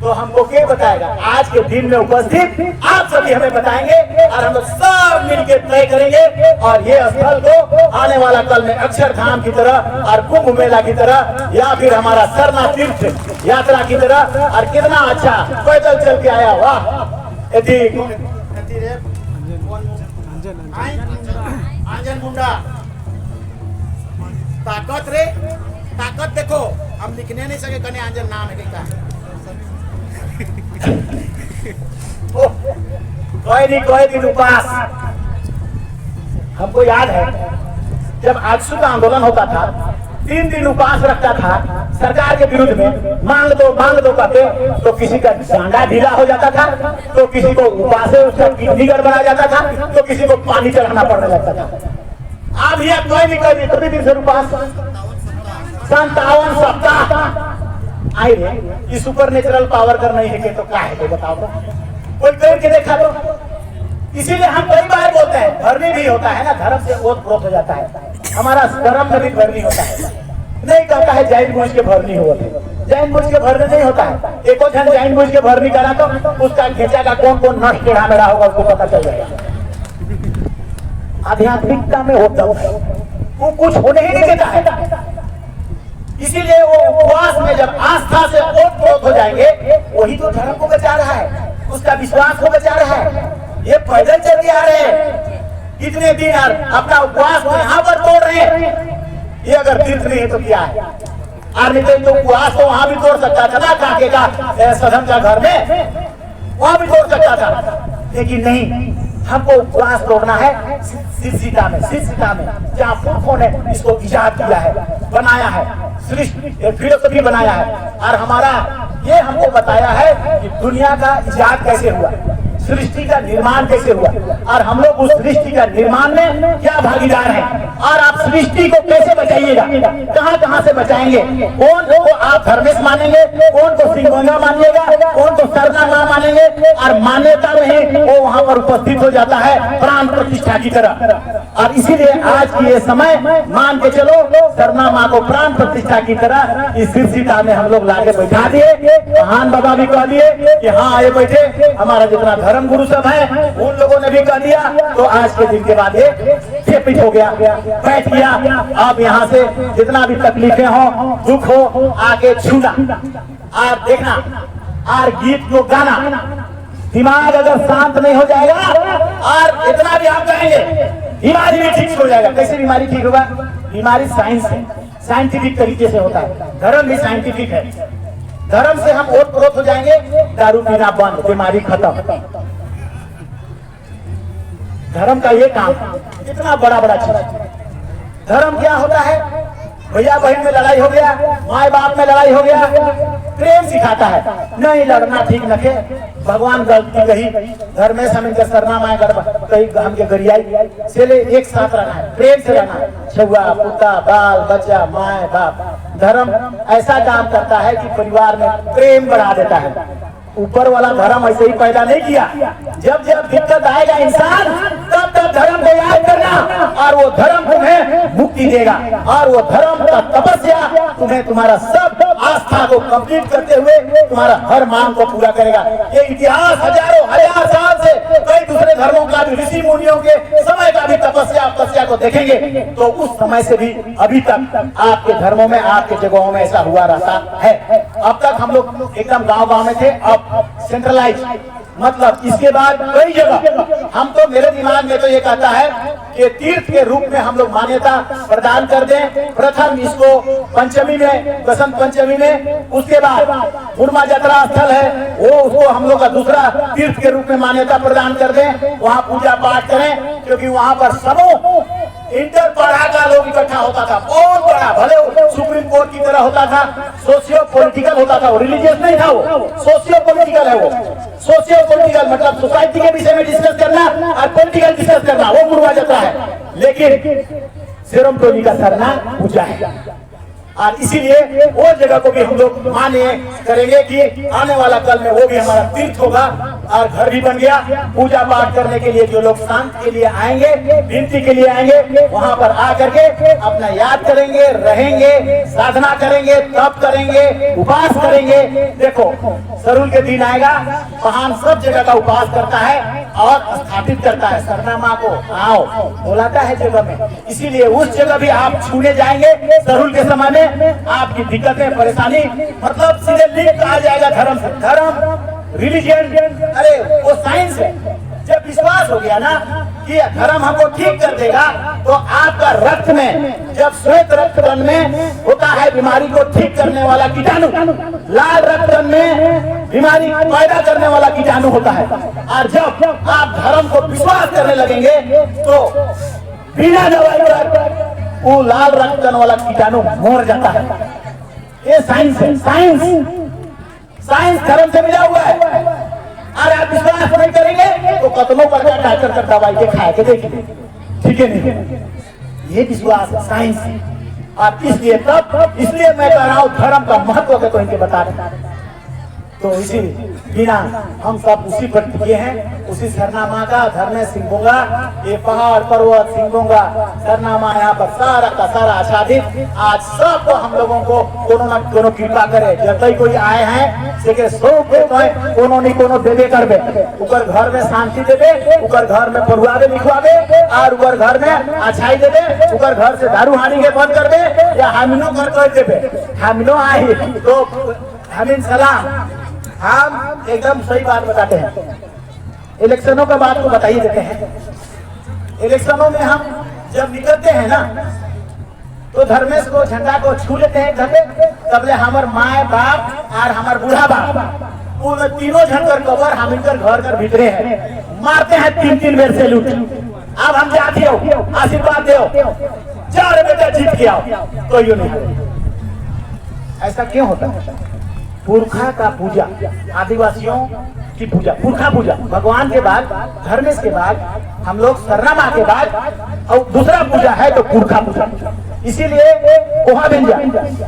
तो हमको क्या बताएगा? आज के दिन में उपस्थित आप सभी हमें बताएंगे और हम लोग सब मिलकर तय करेंगे। और ये स्थल को आने वाला कल में अक्षरधाम की तरह और कुंभ मेला की तरह या फिर हमारा सरना तीर्थ यात्रा की तरह, और कितना अच्छा पैदल चल के आया, वाह। आंजन मुंडा ताकत रे, ताकत देखो, हम लिखने नहीं सके कने आंजन नाम है क्या। कोई दिन उपास, हमको याद है जब आजसू का आंदोलन होता था, 3 दिन उपास रखता था सरकार के विरुद्ध में, मांग दो कहते, तो किसी का डांडा ढीला हो जाता था, तो किसी को उपास से उसका किडनी गड़बड़ा जाता था, तो किसी को पानी चढ़ाना पड़ने लगता था। अब यह कोई कितने दिन से उपास, 57 सप्ताह आई रे। ये सुपर नेचुरल पावर कर नहीं है कि तो क्या है, तो बताओ तो, कोई करके देखा तो। इसीलिए हम कई बार बोलते हैं, भरनी भी होता है ना, धर्म से ओत प्रोत हो जाता है, हमारा धर्म में भी भरनी होता है। नहीं कहता है जैन बुझ के भरनी हो, जैन बुझ के भरने नहीं होता है। एको जन जैन बुझ के भरनी करा तो उसका घेचा का कौन कौन नष्ट टेढ़ा मेढ़ा होगा उसको पता चल जाएगा। आध्यात्मिकता में होता है वो कुछ होने ही नहीं देता है। इसीलिए वो उपवास में जब आस्था से ओत-प्रोत हो जाएंगे, वही तो धर्म को बचा रहा है, उसका विश्वास को बचा रहा है। ये पैदल चल के आ रहे हैं इतने दिन और अपना उपवास को यहाँ पर तोड़ रहे हैं। ये अगर तीर्थ नहीं है तो क्या है? और नहीं तो उपवास तो वहां भी तोड़ सकता था ना, काके का सदन का घर में, वहां भी तोड़ सकता था, लेकिन नहीं, हमको उपवास तोड़ना है सिरसीटा में, जहाँ पुरखों ने इसको इजाद किया है, बनाया है, सृष्टि फिलोसफी बनाया है, और हमारा ये हमको बताया है कि दुनिया का इजाद कैसे हुआ, सृष्टि का निर्माण कैसे हुआ, और हम लोग उस सृष्टि का निर्माण में क्या भागीदार हैं, और आप सृष्टि को कैसे बचाइएगा, कहां से बचाएंगे, कौन को आप धर्मेश मानेंगे, कौन को सिंगोंगा मानिएगा, कौन को सरना मां मानेंगे, और मान्यता में वो वहां पर उपस्थित हो जाता है प्राण प्रतिष्ठा की तरह। और इसीलिए आज की ये समय मान के चलो, सरना मां को प्राण प्रतिष्ठा की तरह इस सिरसीटा में हम लोग लाके बैठा दिए। महान बाबा भी कह दिए कि हाँ आए बैठे, हमारा जितना धर्म गुरु सब है उन लोगों ने भी कह दिया, तो आज के दिन के बाद ये स्थापित हो गया, बैठ गया। अब यहाँ से जितना भी तकलीफें हो, दुख हो, आके छूना और देखना और गीत को गाना। दिमाग अगर शांत नहीं हो जाएगा और इतना भी आप कहेंगे, बीमारी भी ठीक हो जाएगा। कैसे बीमारी ठीक होगा? बीमारी साइंस है, साइंटिफिक तरीके से होता है, धर्म भी साइंटिफिक है। धर्म से हम ओत-प्रोत हो जाएंगे, दारू पीना बंद, बीमारी खत्म। धर्म का ये काम, इतना बड़ा बड़ा चीज। धर्म क्या होता है? भैया बहन में लड़ाई हो गया, माए बाप में लड़ाई हो गया, प्रेम सिखाता है, नहीं लड़ना ठीक नखे, भगवान गलती कही, धर्मेश हम इनके सरना माए कही हम के गरियाई से ले एक साथ रहना है, प्रेम से रहना है, छुआ पुता बाल बच्चा माए बाप। धर्म ऐसा काम करता है कि परिवार में प्रेम बढ़ा देता है। ऊपर वाला धर्म ऐसे ही पैदा नहीं किया, जब जब दिक्कत आएगा इंसान तब तब धर्म को याद करना, और वो धर्म तुम्हें मुक्ति देगा, और वो धर्म का तपस्या तुम्हें तुम्हारा सब आस्था को कंप्लीट करते हुए तुम्हारा हर मांग को पूरा करेगा। ये इतिहास हजारों हजार साल से कई दूसरे धर्मों का भी, ऋषि मुनियों के समय का भी तपस्या को देखेंगे तो उस समय से भी अभी तक आपके धर्मों में, आपके जगहों में ऐसा हुआ रहता है। अब तक हम लोग एकदम गाँव में थे, अब सेंट्रलाइज, मतलब इसके बाद कई जगह हम तो, मेरे दिमाग में तो ये कहता है कि तीर्थ के रूप में हम लोग मान्यता प्रदान कर दें। प्रथम इसको पंचमी में, बसंत पंचमी में, उसके बाद उर्मा यात्रा स्थल है वो, उसको हम लोग का दूसरा तीर्थ के रूप में मान्यता प्रदान कर दें, वहाँ पूजा पाठ करें, क्योंकि वहाँ पर समूह इंटर पढ़ा का लोग इकट्ठा होता था, बहुत बड़ा, भले सुप्रीम कोर्ट की तरह होता था, सोशियो पॉलिटिकल होता था, वो रिलीजियस नहीं था, वो सोशियो पॉलिटिकल है। वो सोशियो पॉलिटिकल मतलब सोसाइटी के विषय में डिस्कस करना और पॉलिटिकल डिस्कस करना, वो पूर्वा जाता है। लेकिन सिरम टोली का सरना पूजा है, और इसीलिए वो जगह को भी हम लोग माने करेंगे कि आने वाला कल में वो भी हमारा तीर्थ होगा, और घर भी बन गया। पूजा पाठ करने के लिए जो लोग शांत के लिए आएंगे, विनती के लिए आएंगे, वहां पर आकर के अपना याद करेंगे, रहेंगे, साधना करेंगे, तप करेंगे, उपवास करेंगे। देखो सरुल के दिन आएगा, महान सब जगह का उपवास करता है और स्थापित करता है, सरना माँ को आओ बुलाता है जगह में। इसीलिए उस जगह भी आप छूने जाएंगे सरुल के समय में, आपकी दिक्कतें परेशानी, मतलब सीधे लिंक आ जाएगा धर्म से। धर्म, रिलीजन, अरे वो साइंस है। जब विश्वास हो गया ना कि धर्म हमको ठीक कर देगा, तो आपका रक्त में, जब श्वेत रक्तकण में होता है बीमारी को ठीक करने वाला कीटाणु, लाल रक्तकण में बीमारी पैदा करने वाला कीटाणु होता है। और जब आप धर्म को विश्वास करने लगेंगे तो बिना दवाई पर वो लाल रक्तकण वाला कीटाणु मर जाता है। ये साइंस है, साइंस धर्म से मिला हुआ है। और आप विश्वास नहीं करेंगे तो कतलों पर डॉक्टर कर दवाई के खाए के देखिए, ठीक है नहीं? ये विश्वास साइंस है। और इसलिए मैं कह रहा हूँ धर्म का महत्व के तो इनके बता रहे। तो इसी बिना हम सब उसी पर टिके हैं, उसी सरना माँ का धरने सिंगूंगा, ये पहाड़ पर्वत सिंगूंगा, सरना माँ यहाँ पर सारा का सारा आच्छादित। आज सबको हम लोगों को कोनो न कोनो कृपा करे, जब तक कोई आए हैं से सो कोनो नहीं कोनो देवे करबे, ऊपर घर में शांति देवे, ऊपर घर में पढ़ुआवे लिखवावे, और ऊपर घर में अच्छाई देवे, ऊपर घर से दारू हानि के बंद कर दे, या हमिनो कर देवे, हमिनो आई तो हमिन सलाम। हम एकदम सही बात बताते हैं, इलेक्शनों का बात को बताइए देते हैं। इलेक्शनों में हम जब निकलते हैं ना, तो धर्मेश को झंडा को छू लेते हैं घर पे, तबले हमार माए बाप और हमार बूढ़ा बाप उन तीनों झंकर कबर हम इनकर घर घर भीतरे हैं, मारते हैं 3-3 बेर से लूट। अब हम जाते हो आशीर्वाद दो, जा रे बेटा जीत के आओ, तो यू नहीं। ऐसा क्यों होता है? पुरखा का पूजा, आदिवासियों की पूजा, पुरखा पूजा, भगवान के बाद, धर्मेश के बाद, हम लोग सरना माँ के बाद, और दूसरा पूजा है तो पुरखा पूजा। इसीलिए कोहा बिंजा,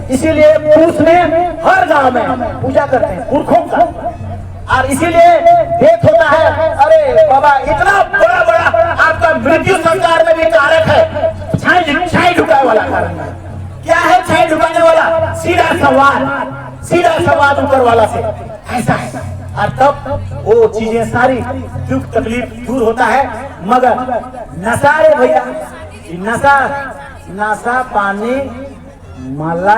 इसीलिए पुरुष में हर गांव में पूजा करते हैं पुरखों का, और इसीलिए देख होता है। अरे बाबा इतना बड़ा बड़ा आपका मृत्यु संस्कार में भी कारक है, छाई ढुकाने वाला कारण है। क्या है छाई ढुकाने वाला? सीधा संवाद ऊपर वाला से, ऐसा है। और तब वो चीजें सारी दुख तकलीफ दूर होता है। मगर नशा रे भैया, नशा पानी मला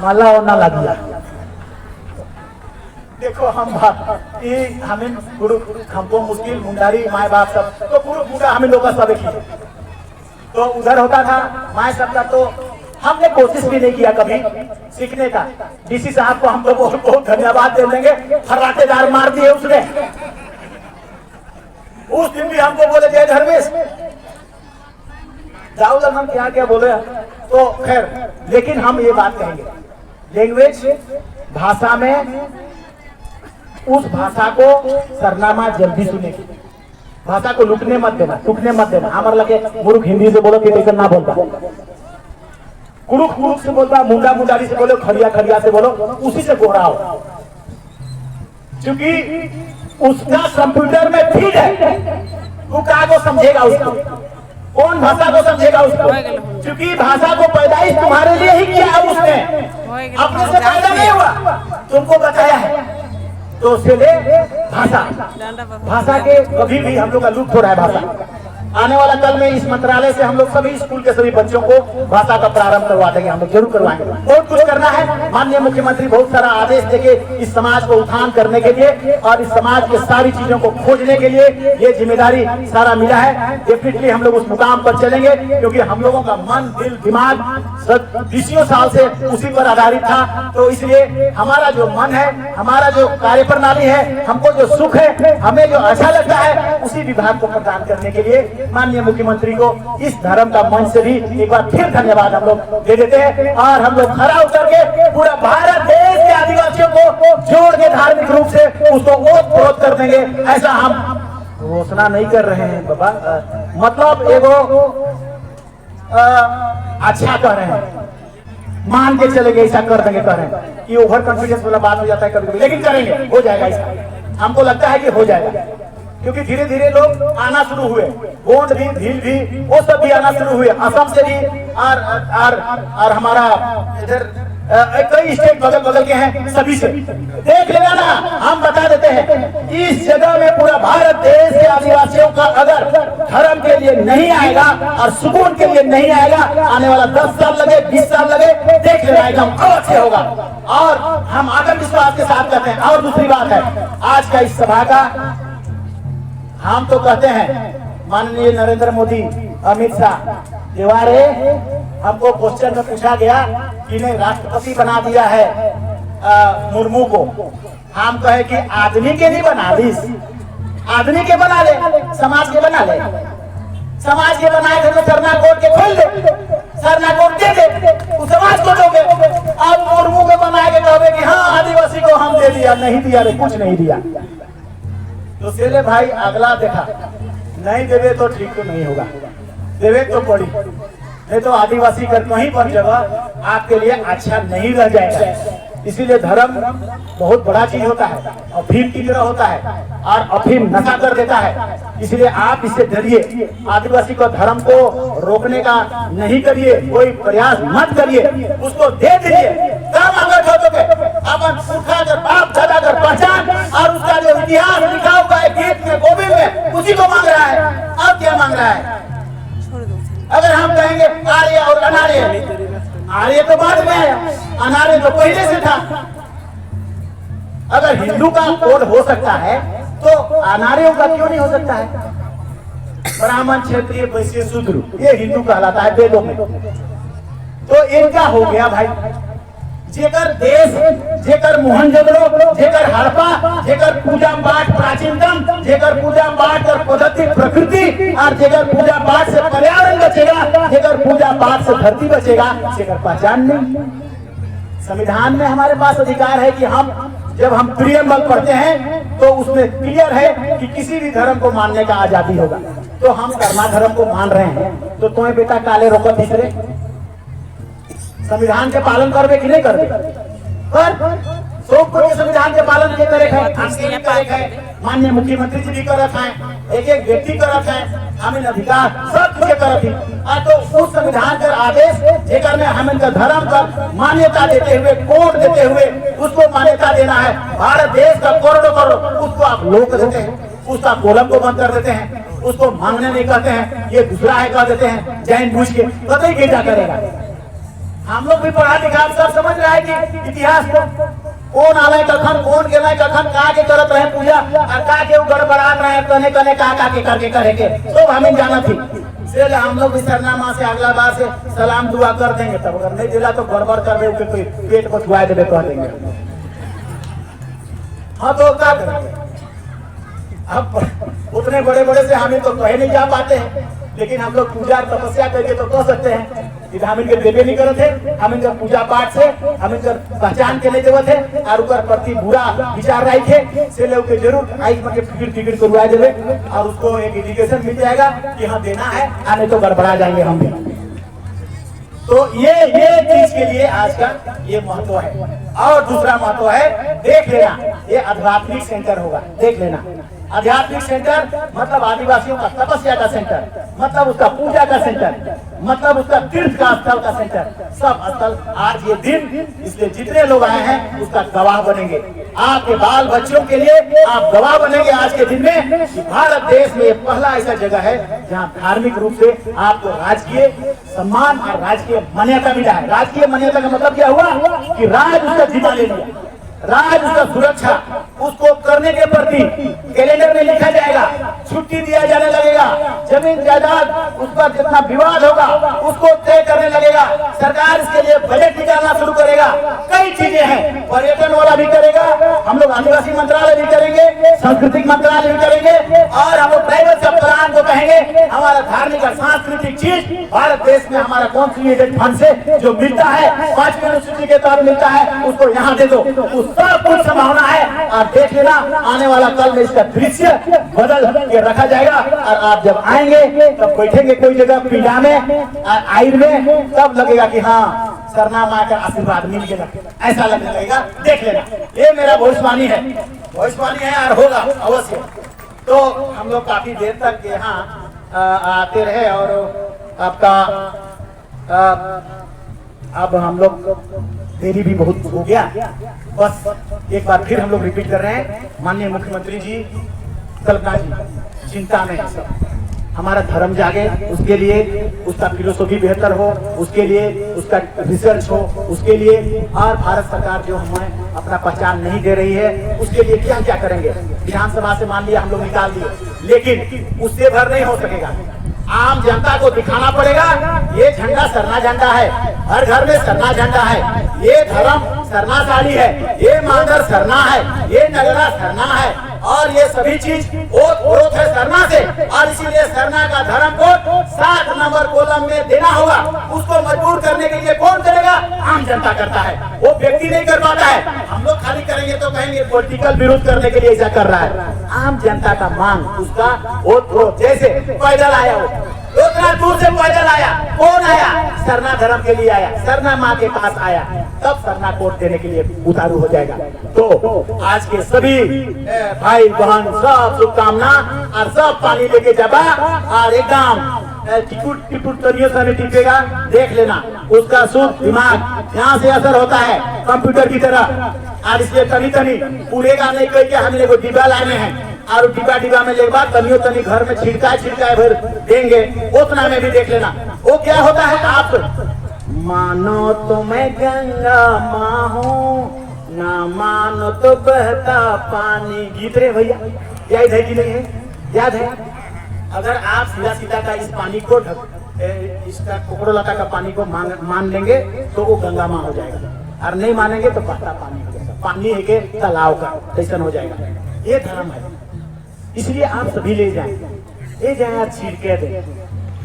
मला होना लगिया। देखो हम हमें गुरु हमको मुश्किल मुंडारी माए बाप सब तो गुरु मुंडा हमें लोग सब एक तो उधर होता था माए सबका, तो हमने कोशिश भी नहीं किया कभी सीखने का। डीसी साहब को हम लोग बहुत बहुत धन्यवाद दे देंगे, फर्राटेदार मार दिए उसने। उस दिन भी हमको बोले जय धर्मेश, राहुल हम क्या क्या बोले, तो खैर, लेकिन हम ये बात कहेंगे, लैंग्वेज भाषा में उस भाषा को सरनामा जल्दी सुनेगी, भाषा को लुटने मत देना, टूटने मत देना। हमारे लगे मुरुख हिंदी से बोलो कि टेकन ना बोलता, कुरुख से बोलता, मुंडा मुंडारी से बोलो, खड़िया खड़िया से बोलो, उसी से गोराओ, क्योंकि उसका कंप्यूटर में फीड है। वो क्या को समझेगा उसको, कौन भाषा को समझेगा उसको, क्योंकि भाषा को पैदाइश तुम्हारे लिए ही किया है उसने, अपने से पैदा नहीं हुआ, तुमको बताया है। तो उससे ले भाषा के कभी भी हम लोग का लुप्त हो रहा है भाषा। आने वाला कल में इस मंत्रालय से हम लोग सभी स्कूल के सभी बच्चों को भाषा का प्रारंभ करवा देंगे, हम लोग जरूर करवाएंगे। बहुत कुछ करना है, माननीय मुख्यमंत्री बहुत सारा आदेश देके इस समाज को उत्थान करने के लिए और इस समाज के सारी चीजों को खोजने के लिए ये जिम्मेदारी सारा मिला है। डेफिनेटली हम लोग उस मुकाम पर चलेंगे, क्योंकि हम लोगों का मन दिल दिमाग 20 साल से उसी पर आधारित था। तो इसलिए हमारा जो मन है, हमारा जो कार्य प्रणाली है, हमको जो सुख है, हमें जो अच्छा लगता है, उसी विभाग को प्रदान करने के लिए माननीय मुख्यमंत्री को इस धर्म का मंच से भी एक बार फिर धन्यवाद हम लोग दे देते हैं। और हम लोग खड़ा उतर के पूरा भारत देश के आदिवासियों को जोड़ के धार्मिक रूप से उसको ओत-प्रोत कर देंगे। ऐसा हम घोषणा नहीं कर रहे हैं बाबा, मतलब एगो अच्छा कह रहे हैं, मान के चलेंगे, ऐसा कर देंगे कह रहे हैं। ये ओवर कॉन्फिडेंस वाला बात हो जाता है कभी-कभी, लेकिन करेंगे, हो जाएगा। इसका हमको लगता है कि हो जाएगा, क्योंकि धीरे धीरे लोग आना शुरू हुए, गोंड भी, भील भी, वो सब भी आना शुरू हुए, असम से भी, और हमारा इधर कई स्टेट बगल बगल के हैं, सभी से देख लेना ना। हम बता देते हैं, इस जगह में पूरा भारत देश के आदिवासियों का अगर धर्म के लिए नहीं आएगा और सुकून के लिए नहीं आएगा, आने वाला 10 साल लगे, 20 साल लगे, देख लेना एकदम अवश्य होगा। और हम आत्मविश्वास के साथ कहते हैं। और दूसरी बात है, आज का इस सभा का हम तो कहते हैं, माननीय नरेंद्र मोदी, अमित शाह, तिवारी, हमको क्वेश्चन में पूछा गया कि नहीं राष्ट्रपति बना दिया है मुर्मू को। हम कहे कि आदमी के नहीं बना दी, आदमी के बना ले, समाज के बना ले, समाज के बनाए थे तो सरना कोर्ट के खोल दे, सरना कोर्ट दे दे, उस समाज को दोगे। अब मुर्मू के बनाए के कहोगे कि हाँ आदिवासी को हम दे दिया, नहीं दिया रे, कुछ नहीं दिया। तो चले भाई, अगला देखा नहीं देवे तो ठीक तो नहीं होगा, देवे तो पड़ी। नहीं तो आदिवासी का कहीं पर जगह आपके लिए अच्छा नहीं रह जाएगा। इसीलिए धर्म बहुत बड़ा चीज होता है, अफीम की तरह होता है और अफीम नशा कर देता है। इसलिए आप इससे डरिए, आदिवासी को धर्म को रोकने का नहीं करिए, कोई प्रयास मत करिए, उसको दे दीजिए। काम अगर हो तो अपन उठाकर बाप दादा कर पहचान और उसका जो इतिहास लिखा हुआ है गीत में गोविंद में, उसी को मांग रहा है। अब क्या मांग रहा है? अगर हम कहेंगे आर्य और अनार्य, आर्य तो बाद में आया, अनार्य तो पहले से था। अगर हिंदू का कोड हो सकता है तो अनार्यों का क्यों नहीं हो सकता है? ब्राह्मण, क्षत्रिय, वैश्य, शूद्र, ये हिंदू कहलाता है वेदों में। तो इनका हो गया भाई। जेकर देश, जेकर मोहनजोदड़ो, जेकर हड़प्पा, जेकर पूजा पाठ प्राचीनतम, जेकर पूजा पाठ और पद्धति प्रकृति और जेकर पूजा पाठ से पर्यावरण बचेगा, जेकर पूजा पाठ से धरती बचेगा, जेकर पहचान नहीं। संविधान में हमारे पास अधिकार है कि हम जब हम प्रियम्बल पढ़ते हैं तो उसमें क्लियर है कि किसी भी धर्म को मानने का आजादी होगा। तो हम कर्मा धर्म को मान रहे हैं, तो तुम्हें बेटा काले रोको तीसरे संविधान के पालन करवे कि नहीं करवे? पर सोमपुर के संविधान के पालन के करे है, माननीय मुख्यमंत्री जी भी करत हैं, एक एक व्यक्ति करत हैं, हमें अधिकार सब कुछ करत है। तो उस संविधान के आदेश जेकर में हम इनका धर्म का मान्यता देते हुए, कोड देते हुए उसको मान्यता देना है। भारत देश का करोड़ों करोड़, उसको आप लोग देते हैं, उसका कोलम को बंद कर देते हैं, उसको मांगने नहीं कहते हैं, ये दूसरा है कह देते हैं जैन बूझ के, कतई क्या करेगा? हम लोग भी पढ़ा लिखा सब समझ रहा है कि इतिहास को कौन आवे कखन, कौन गेला कखन, का के करत रहे पूजा और का के गड़बड़ात रहे, कने कने का के करके करेंगे तो हमें जाना थी। इसलिए हम लोग भी सरनामा से अगला बार से सलाम दुआ कर देंगे, तब अगर नहीं दिला तो गड़बड़ कर दे, कोई पेट को छुआ देवे कह देंगे। हाँ तो क्या करेंगे? अब उतने बड़े बड़े से हमें तो कहे नहीं जा पाते हैं, लेकिन हम लोग पूजा तपस्या करके तो कह सकते हैं। हम इनके देवे नहीं करते, हम इनका पूजा पाठ से हम इनका पहचान के नहीं जरूरत है और ऊपर प्रति बुरा विचार रही थे से लोग के जरूर आई के फिक्र करवा देवे और उसको एक इंडिकेशन मिल जाएगा कि हाँ देना है, आने तो गड़बड़ा जाएंगे हम भी। तो ये चीज के लिए आज का ये महत्व है। और दूसरा महत्व है, देख लेना, ये आध्यात्मिक सेंटर होगा, देख लेना। आध्यात्मिक सेंटर मतलब आदिवासियों का तपस्या का सेंटर, मतलब उसका पूजा का सेंटर, मतलब उसका तीर्थ का स्थल का सेंटर, सब स्थल आज ये दिन, इसलिए जितने लोग आए हैं उसका गवाह बनेंगे। आपके बाल बच्चों के लिए आप गवाह बनेंगे आज के दिन में कि भारत देश में पहला ऐसा जगह है जहाँ धार्मिक रूप से आपको राजकीय सम्मान और राजकीय मान्यता मिला है। राजकीय मान्यता का मतलब क्या हुआ कि राज उसका जिम्मा ले लिया, राज उसका सुरक्षा उसको करने के प्रति कैलेंडर में लिखा जाएगा, छुट्टी दिया जाने लगेगा, जमीन जायदाद उस पर जितना विवाद होगा उसको तय करने लगेगा, सरकार इसके लिए बजट निकालना शुरू करेगा। कई चीजें हैं, पर्यटन वाला भी करेगा, हम लोग आदिवासी मंत्रालय भी करेंगे, सांस्कृतिक मंत्रालय भी करेंगे और हम लोग प्राइवेट प्लान को कहेंगे हमारा धार्मिक और सांस्कृतिक चीज भारत देश में हमारा कॉन्स्टिट्यूएंट फंड से जो मिलता है 5 अनुसूची के तहत मिलता है उसको यहाँ दे दो, सब कुछ संभावना है। और देख लेना आने वाला कल में इसका दृश्य बदल के रखा जाएगा और आप जब आएंगे तब बैठेंगे कोई जगह पीढ़ा में आयर में, तब लगेगा कि हाँ सरना माँ का आशीर्वाद मिल गया, ऐसा लगने लगेगा। देख लेना, ये मेरा भविष्यवाणी है, भविष्यवाणी है और होगा अवश्य। तो हम लोग काफी देर तक यहाँ आते रहे और आपका अब हम लोग देरी भी बहुत हो गया। बस एक बार फिर हम लोग रिपीट कर रहे हैं, माननीय मुख्यमंत्री जी कल्पना जी चिंता में है, हमारा धर्म जागे, उसके लिए उसका फिलोसॉफी बेहतर हो, उसके लिए उसका रिसर्च हो, उसके लिए और भारत सरकार जो हमें अपना पहचान नहीं दे रही है उसके लिए क्या क्या करेंगे। विधानसभा से मान लिया हम लोग निकाल दिए, लेकिन उससे भर नहीं हो सकेगा। आम जनता को दिखाना पड़ेगा ये झंडा सरना झंडा है, हर घर में सरना झंडा है, ये धर्म सरना साड़ी है, ये मांदर सरना है, ये नगरा सरना है और ये सभी चीज ओत है सरना से। और इसीलिए सरना का धर्म को 7 नंबर कॉलम में देना होगा। उसको मजबूर करने के लिए कौन करेगा? आम जनता करता है, वो व्यक्ति नहीं कर पाता है। हम लोग खाली करेंगे तो कहेंगे पॉलिटिकल विरोध करने के लिए ऐसा कर रहा है। आम जनता का मांग उसका वोट जैसे पैदल आया हो, उतना इतना दूर से पैदल आया, कौन आया? सरना धर्म के लिए आया, सरना माँ के पास आया, तब सरना कोट देने के लिए उतारू हो जाएगा। तो आज के सभी भाई बहन सब शुभकामना और सब पानी लेके जाबा और एकदम टिपुट तनियों से टिपेगा, देख लेना उसका शुद्ध दिमाग यहाँ से असर होता है कंप्यूटर की तरह। और इसलिए तनी तनी पूरेगा नहीं कह के हम लोग डिब्बा लाने हैं और डिब्बा में लेके बाद तनियो तनी घर में छिड़काए भर देंगे, उतना में भी देख लेना वो क्या होता है। आप मानो तो मैं गंगा माँ हूँ, ना मानो तो बहता पानी। गीत रे भैया, याद है कि नहीं है? याद है? अगर आप सीधा सीधा का इस पानी को इसका कोकड़ो लता का पानी को मान लेंगे तो वो गंगा माँ हो जाएगा, और नहीं मानेंगे तो बहता पानी हो जाएगा, पानी है के तालाब का कैसन हो जाएगा। ये धर्म है, इसलिए आप सभी ले जाएं और छिड़के दें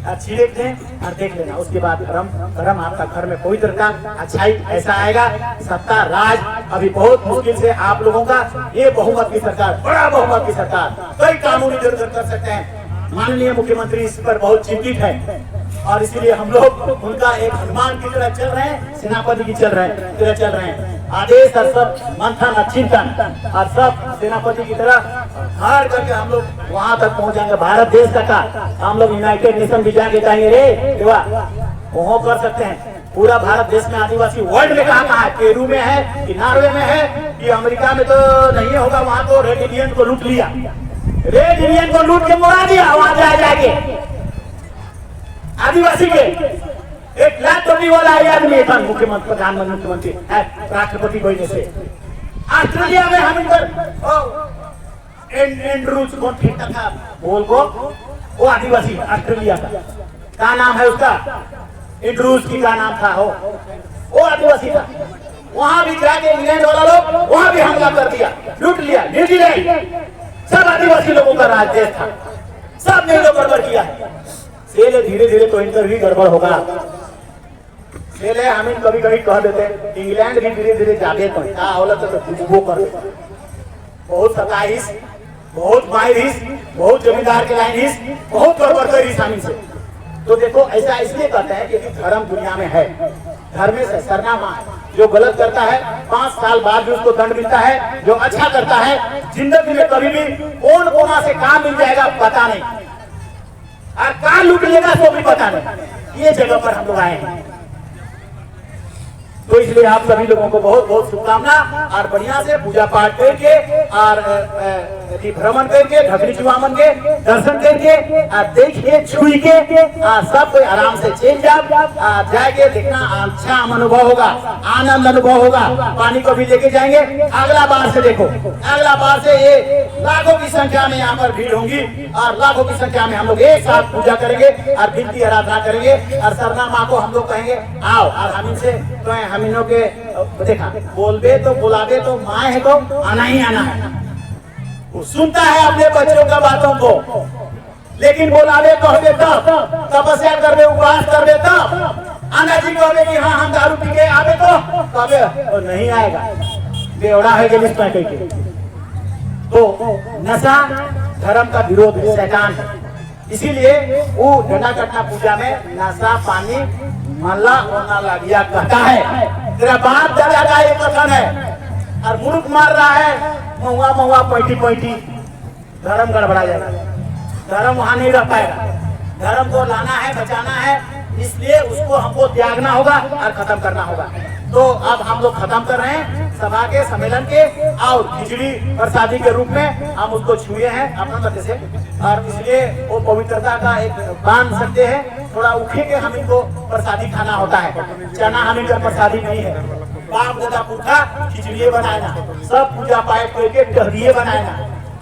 और छिड़क दें और देख लेना। उसके बाद धर्म आपका घर में पवित्र का अच्छाई ऐसा आएगा। सत्ता राज अभी बहुत मुश्किल से आप लोगों का, ये बहुमत की सरकार, बड़ा बहुमत की सरकार, कई कानूनी जरूरत कर सकते हैं। माननीय मुख्यमंत्री इस पर बहुत चिंतित है और इसीलिए हम लोग उनका एक हनुमान की तरह चल रहे हैं, सेनापति की तरह चल रहे हैं। आदेश और सब मंथन और चिंतन और सब सेनापति की तरह हार करके हम लोग वहां तक पहुंच जाएंगे। भारत देश का हम लोग यूनाइटेड नेशन भी जाके कहेंगे रे देवा, वो कर सकते हैं। पूरा भारत देश में आदिवासी वर्ल्ड में कहाँ है? पेरू में है कि नॉर्वे में है कि अमेरिका में तो नहीं होगा। वहां तो रेड इंडियन को लूट लिया, रेड इंडियन को लूट के मोड़ा दिया। वहां जाके आदिवासी के 1 लाख टोपी वाला आदमी था मुख्यमंत्री, प्रधानमंत्री, मुख्यमंत्री, राष्ट्रपति बनने से। ऑस्ट्रेलिया में हम एंड्रूज कौन फेंकता था बोल को, वो आदिवासी ऑस्ट्रेलिया का, क्या नाम है उसका? एंड्रूज की क्या नाम था? वो आदिवासी था। वहां भी जाके इंग्लैंड वाला लोग वहां भी हमला कर दिया, लूट लिया। न्यूजीलैंड सब आदिवासी लोगों का राज देश था, सब ने लोग गड़बड़ किया है। सेले धीरे धीरे तो इनका भी गड़बड़ होगा। सेले हम कभी कभी कह देते इंग्लैंड भी धीरे धीरे जागे तो क्या होला तो वो कर बहुत 27, बहुत 22, बहुत जमींदार के लाइन हिस, बहुत गड़बड़ करी शामिल से। तो देखो ऐसा इसलिए कहते हैं क्योंकि धर्म दुनिया में है, धर्म से सरनामा है। जो गलत करता है 5 साल बाद भी उसको दंड मिलता है, जो अच्छा करता है जिंदगी में कभी भी कौन कोना से काम मिल जाएगा पता नहीं, और कहाँ लूट लेगा तो भी पता नहीं। ये जगह पर हम लोग आए हैं, तो इसलिए आप सभी लोगों को बहुत बहुत शुभकामना और बढ़िया से पूजा पाठ करके और भ्रमण करके ढकनी चुवामन के दर्शन करके और देखिए छुई के सब कोई आराम से चल जाके देखना। अच्छा अनुभव होगा, आनंद अनुभव होगा। पानी को भी लेके जाएंगे। अगला बार से देखो, अगला बार से ये लाखों की संख्या में यहाँ पर भीड़ होगी और लाखों की संख्या में हम लोग एक साथ पूजा करेंगे और विनती आराधना करेंगे और सरना माँ को हम लोग कहेंगे आओ। और हम इनसे तो हम इनों के देखा बोलबे तो बुलावे तो माँ है तो आना ही आना है। वो सुनता है अपने बच्चों का बातों को, लेकिन बोलावे कहबे तब, तपस्या करबे, उपवास करबे तब। आना जी कहबे कि हाँ हम दारू पी के आवे तो कहबे नहीं आएगा, बेवड़ा है के लिस्ट में कह। तो नशा धर्म का विरोध है, शैतान है। इसीलिए वो डंडा कटना पूजा में नशा पानी मल्ला होना लगिया कहता है। तेरा बाप दादा का एक कथन है और मुर्ख मार रहा है महुआ महुआ पैटी पैटी, धर्म गड़बड़ा जाएगा, धर्म वहां नहीं रह पाएगा। धर्म को लाना है, बचाना है, इसलिए उसको हमको त्यागना होगा और खत्म करना होगा। तो अब हम लोग खत्म कर रहे हैं सभा के सम्मेलन के और खिचड़ी प्रसादी के रूप में हम उसको छुए हैं अपना मत से, और इसलिए वो पवित्रता का एक बांध सकते हैं। थोड़ा उठे के हम इनको प्रसादी खाना होता है, चना हम इनका प्रसादी नहीं है। बाप दादा पूछा खिचड़ी बनाना, सब पूजा पाठ करके टहरिए बनाना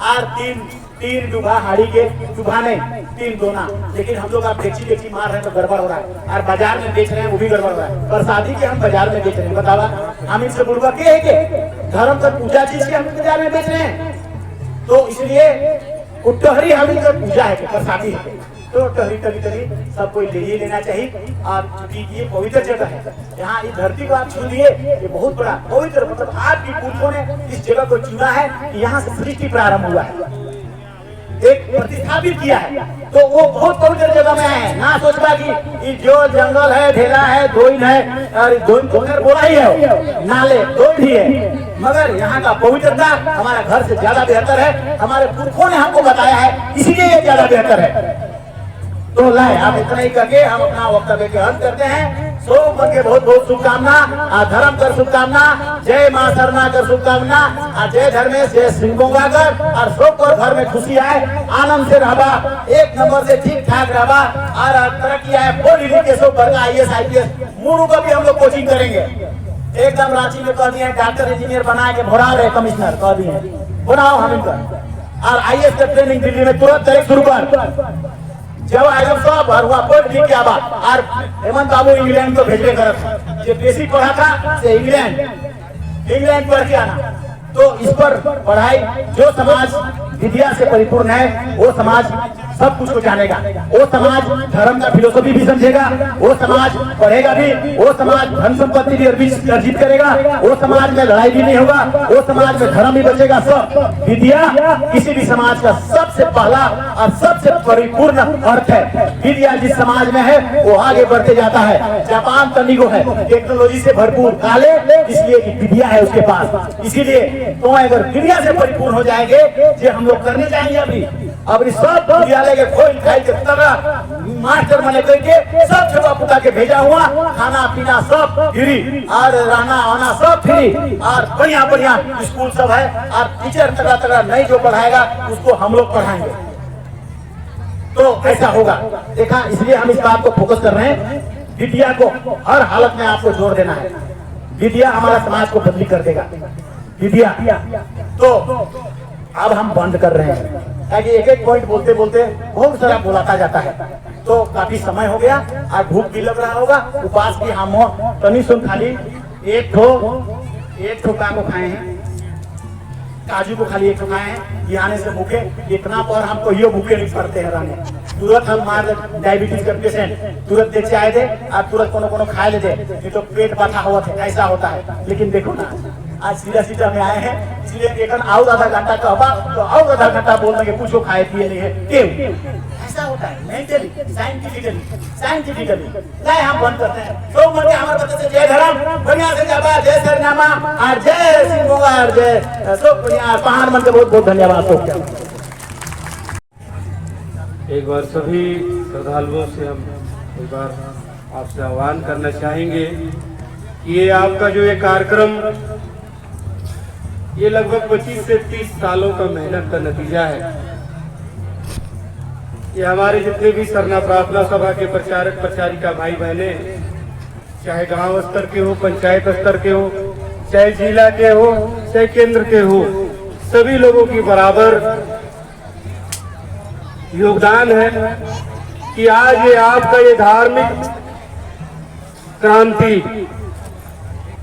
और तीन डूबा हाड़ी के डूबा नहीं 3 दोना। लेकिन हम लोग आप देखी मार रहे हैं तो गड़बड़ हो रहा है और बाजार में बेच रहे हैं वो भी गड़बड़ हो रहा है। प्रसादी के हम बाजार में बेच रहे हैं, बतावा हम इनसे बुड़वा के है के धर्म का पूजा चीज के हम बाजार में बेच रहे हैं। तो इसलिए टहरी हम इनका पूजा है, प्रसादी है, तो टहरी टहरी सब कोई ले ही लेना चाहिए। और क्योंकि ये पवित्र जगह है, यहाँ इस धरती को आप छू लिए, ये बहुत बड़ा पवित्र, मतलब आपकी पुरखों ने इस जगह को चुना है कि यहाँ से सृष्टि प्रारंभ हुआ है। एक प्रतिस्थापित किया है, तो वो बहुत पवित्र जगह में है। ना सोचबा कि जो जंगल है, ढेला है, दोइन है, और दोइन बोला ही है, नाले दोइन ही है, मगर यहाँ का पवित्रता हमारा घर से ज्यादा बेहतर है। हमारे पुरखों ने हमको बताया है, इसीलिए ये ज्यादा बेहतर है। तो लाए आप इतना ही करके हम अपना वक्तव्य के अंत करते हैं। सोम के बहुत बहुत शुभकामना, धर्म कर शुभकामना, जय माँ सरना कर शुभकामना, जय धर्मेश, जय सिंहोगा कर, और सबको घर में खुशी आए, आनंद से रहबा, एक नंबर से ठीक ठाक रहबा, और तरक्की आए, पढ़ लिख के सब बड़का IAS IPS मुनू का भी हम लोग कोचिंग करेंगे। एकदम रांची में कह दिए डॉक्टर इंजीनियर बना के भरा रहे, कमिश्नर कह दिए बनाओ हम इनका, और IAS का ट्रेनिंग दिल्ली में तुरंत तारीख शुरू कर। जब आएगा सब हुआ पढ़ लिख क्या बात, और हेमंत बाबू इंग्लैंड को भेजने कर, जो बेसिक पढ़ा था से इंग्लैंड पढ़ के आना। तो इस पर पढ़ाई, जो समाज विद्या से परिपूर्ण है वो समाज सब कुछ को जानेगा, वो समाज धर्म का फिलोसफी भी समझेगा, वो समाज पढ़ेगा भी, वो समाज धन संपत्ति भी अर्जित करेगा, वो समाज में लड़ाई भी नहीं होगा, वो समाज में धर्म भी बचेगा। सब विद्या किसी भी समाज का सबसे पहला और सबसे परिपूर्ण अर्थ है। विद्या जिस समाज में है वो आगे बढ़ते जाता है। जापान तनिगो है, टेक्नोलॉजी से भरपूर, काले इसलिए कि विद्या है उसके पास। इसीलिए तो अगर विद्या से परिपूर्ण हो जाएंगे, जो हम लोग करने जाएंगे अभी सब विद्यालय के खोल खाई के तरह मास्टर बने करके सब जगह पुता के भेजा हुआ, खाना पीना सब फ्री, और रहना आना सब फ्री, और बढ़िया बढ़िया स्कूल सब है, और टीचर तरह तरह नहीं जो पढ़ाएगा उसको हम लोग पढ़ाएंगे। तो ऐसा होगा देखा, इसलिए हम इस बात को फोकस कर रहे हैं। विद्या को हर हालत में आपको जोर देना है। विद्या हमारा समाज को बदली कर देगा। विद्या तो अब हम बंद कर रहे हैं, ताकि एक एक पॉइंट बोलते बोलते बहुत सारा बोलाता जाता है, तो काफी समय हो गया, आज भूख भी लग रहा होगा, उपास भी हम हो, तनी सुन खाली एक ठो का को खाए हैं, काजू को खाली एक ठो खाए हैं, ये आने से भूखे इतना पर हमको ये भूखे नहीं पड़ते हैं रहने। तुरंत हम मार डायबिटीज का पेशेंट तुरंत देख आए थे, आप तुरंत कोनो खाए लेते, नहीं तो पेट बता हुआ था, ऐसा होता है। लेकिन देखो ना, आज सीधा में आए हैं, इसलिए एक और आधा घंटा कहबा तो और आधा घंटा बोलने के कुछ खाए पिए नहीं है, क्यों ऐसा होता है? मेंटली साइंटिफिकली नहीं, हम बंद करते हैं। तो मन हमारे बच्चे से जय धर्म बढ़िया से जाबा, जय सरनामा, और जय सिंहोगा, और जय सब बढ़िया पहाड़ मन के बहुत बहुत धन्यवाद। तो एक बार सभी श्रद्धालुओं से हम एक बार आपसे आह्वान करना चाहेंगे कि ये आपका जो ये कार्यक्रम, ये लगभग 25 से 30 सालों का मेहनत का नतीजा है। ये हमारे जितने भी सरना प्रार्थना सभा के प्रचारक प्रचारिका भाई बहने, चाहे गांव स्तर के हो, पंचायत स्तर के हो, चाहे जिला के हो, चाहे केंद्र के हो, सभी लोगों की बराबर योगदान है कि आज ये आपका ये धार्मिक क्रांति,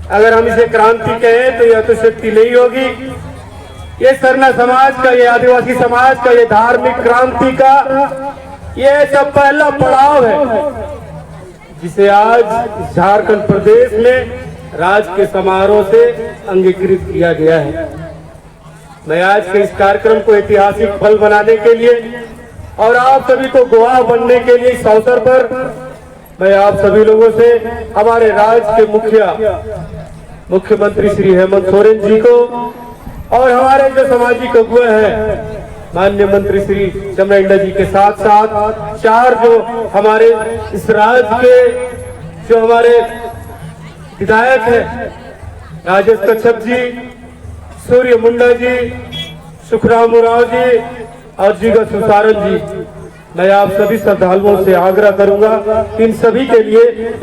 अगर हम इसे क्रांति कहें तो यह तो शक्ति नहीं होगी। ये सरना समाज का, ये आदिवासी समाज का ये धार्मिक क्रांति का ये सब पहला पड़ाव है, जिसे आज झारखंड प्रदेश में राज्य के समारोह से अंगीकृत किया गया है। मैं आज के इस कार्यक्रम को ऐतिहासिक फल बनाने के लिए और आप सभी को गवाह बनने के लिए इस अवसर पर मैं आप सभी लोगों से हमारे राज्य के मुख्यमंत्री श्री हेमंत सोरेन जी को और हमारे जो सामाजिक अगुए हैं माननीय मंत्री श्री चमरेंद्र जी के साथ साथ चार जो हमारे इस राज्य के जो हमारे विधायक हैं, राजेश कच्छप जी, सूर्य मुंडा जी, सुखराम उरांव जी और जीगा सुसारन जी, मैं आप सभी श्रद्धालुओं से आग्रह करूंगा, इन सभी के लिए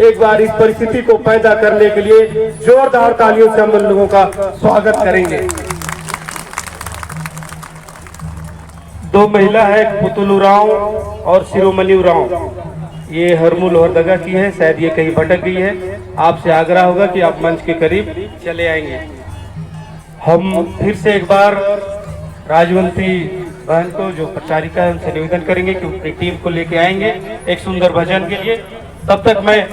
एक बार इस परिस्थिति को पैदा करने के लिए जोरदार तालियों से हम उन लोगों का स्वागत करेंगे। दो महिला है, पुतुल उरांव और शिरोमणि उरांव, ये हरमू लोहरदगा की है, शायद ये कहीं भटक गई है। आपसे आग्रह होगा कि आप मंच के करीब चले आएंगे। हम फिर से एक बार राजवंती बहन को जो प्रचारिका है उनसे निवेदन करेंगे कि अपनी टीम को लेके आएंगे एक सुंदर भजन के लिए। तब तक मैं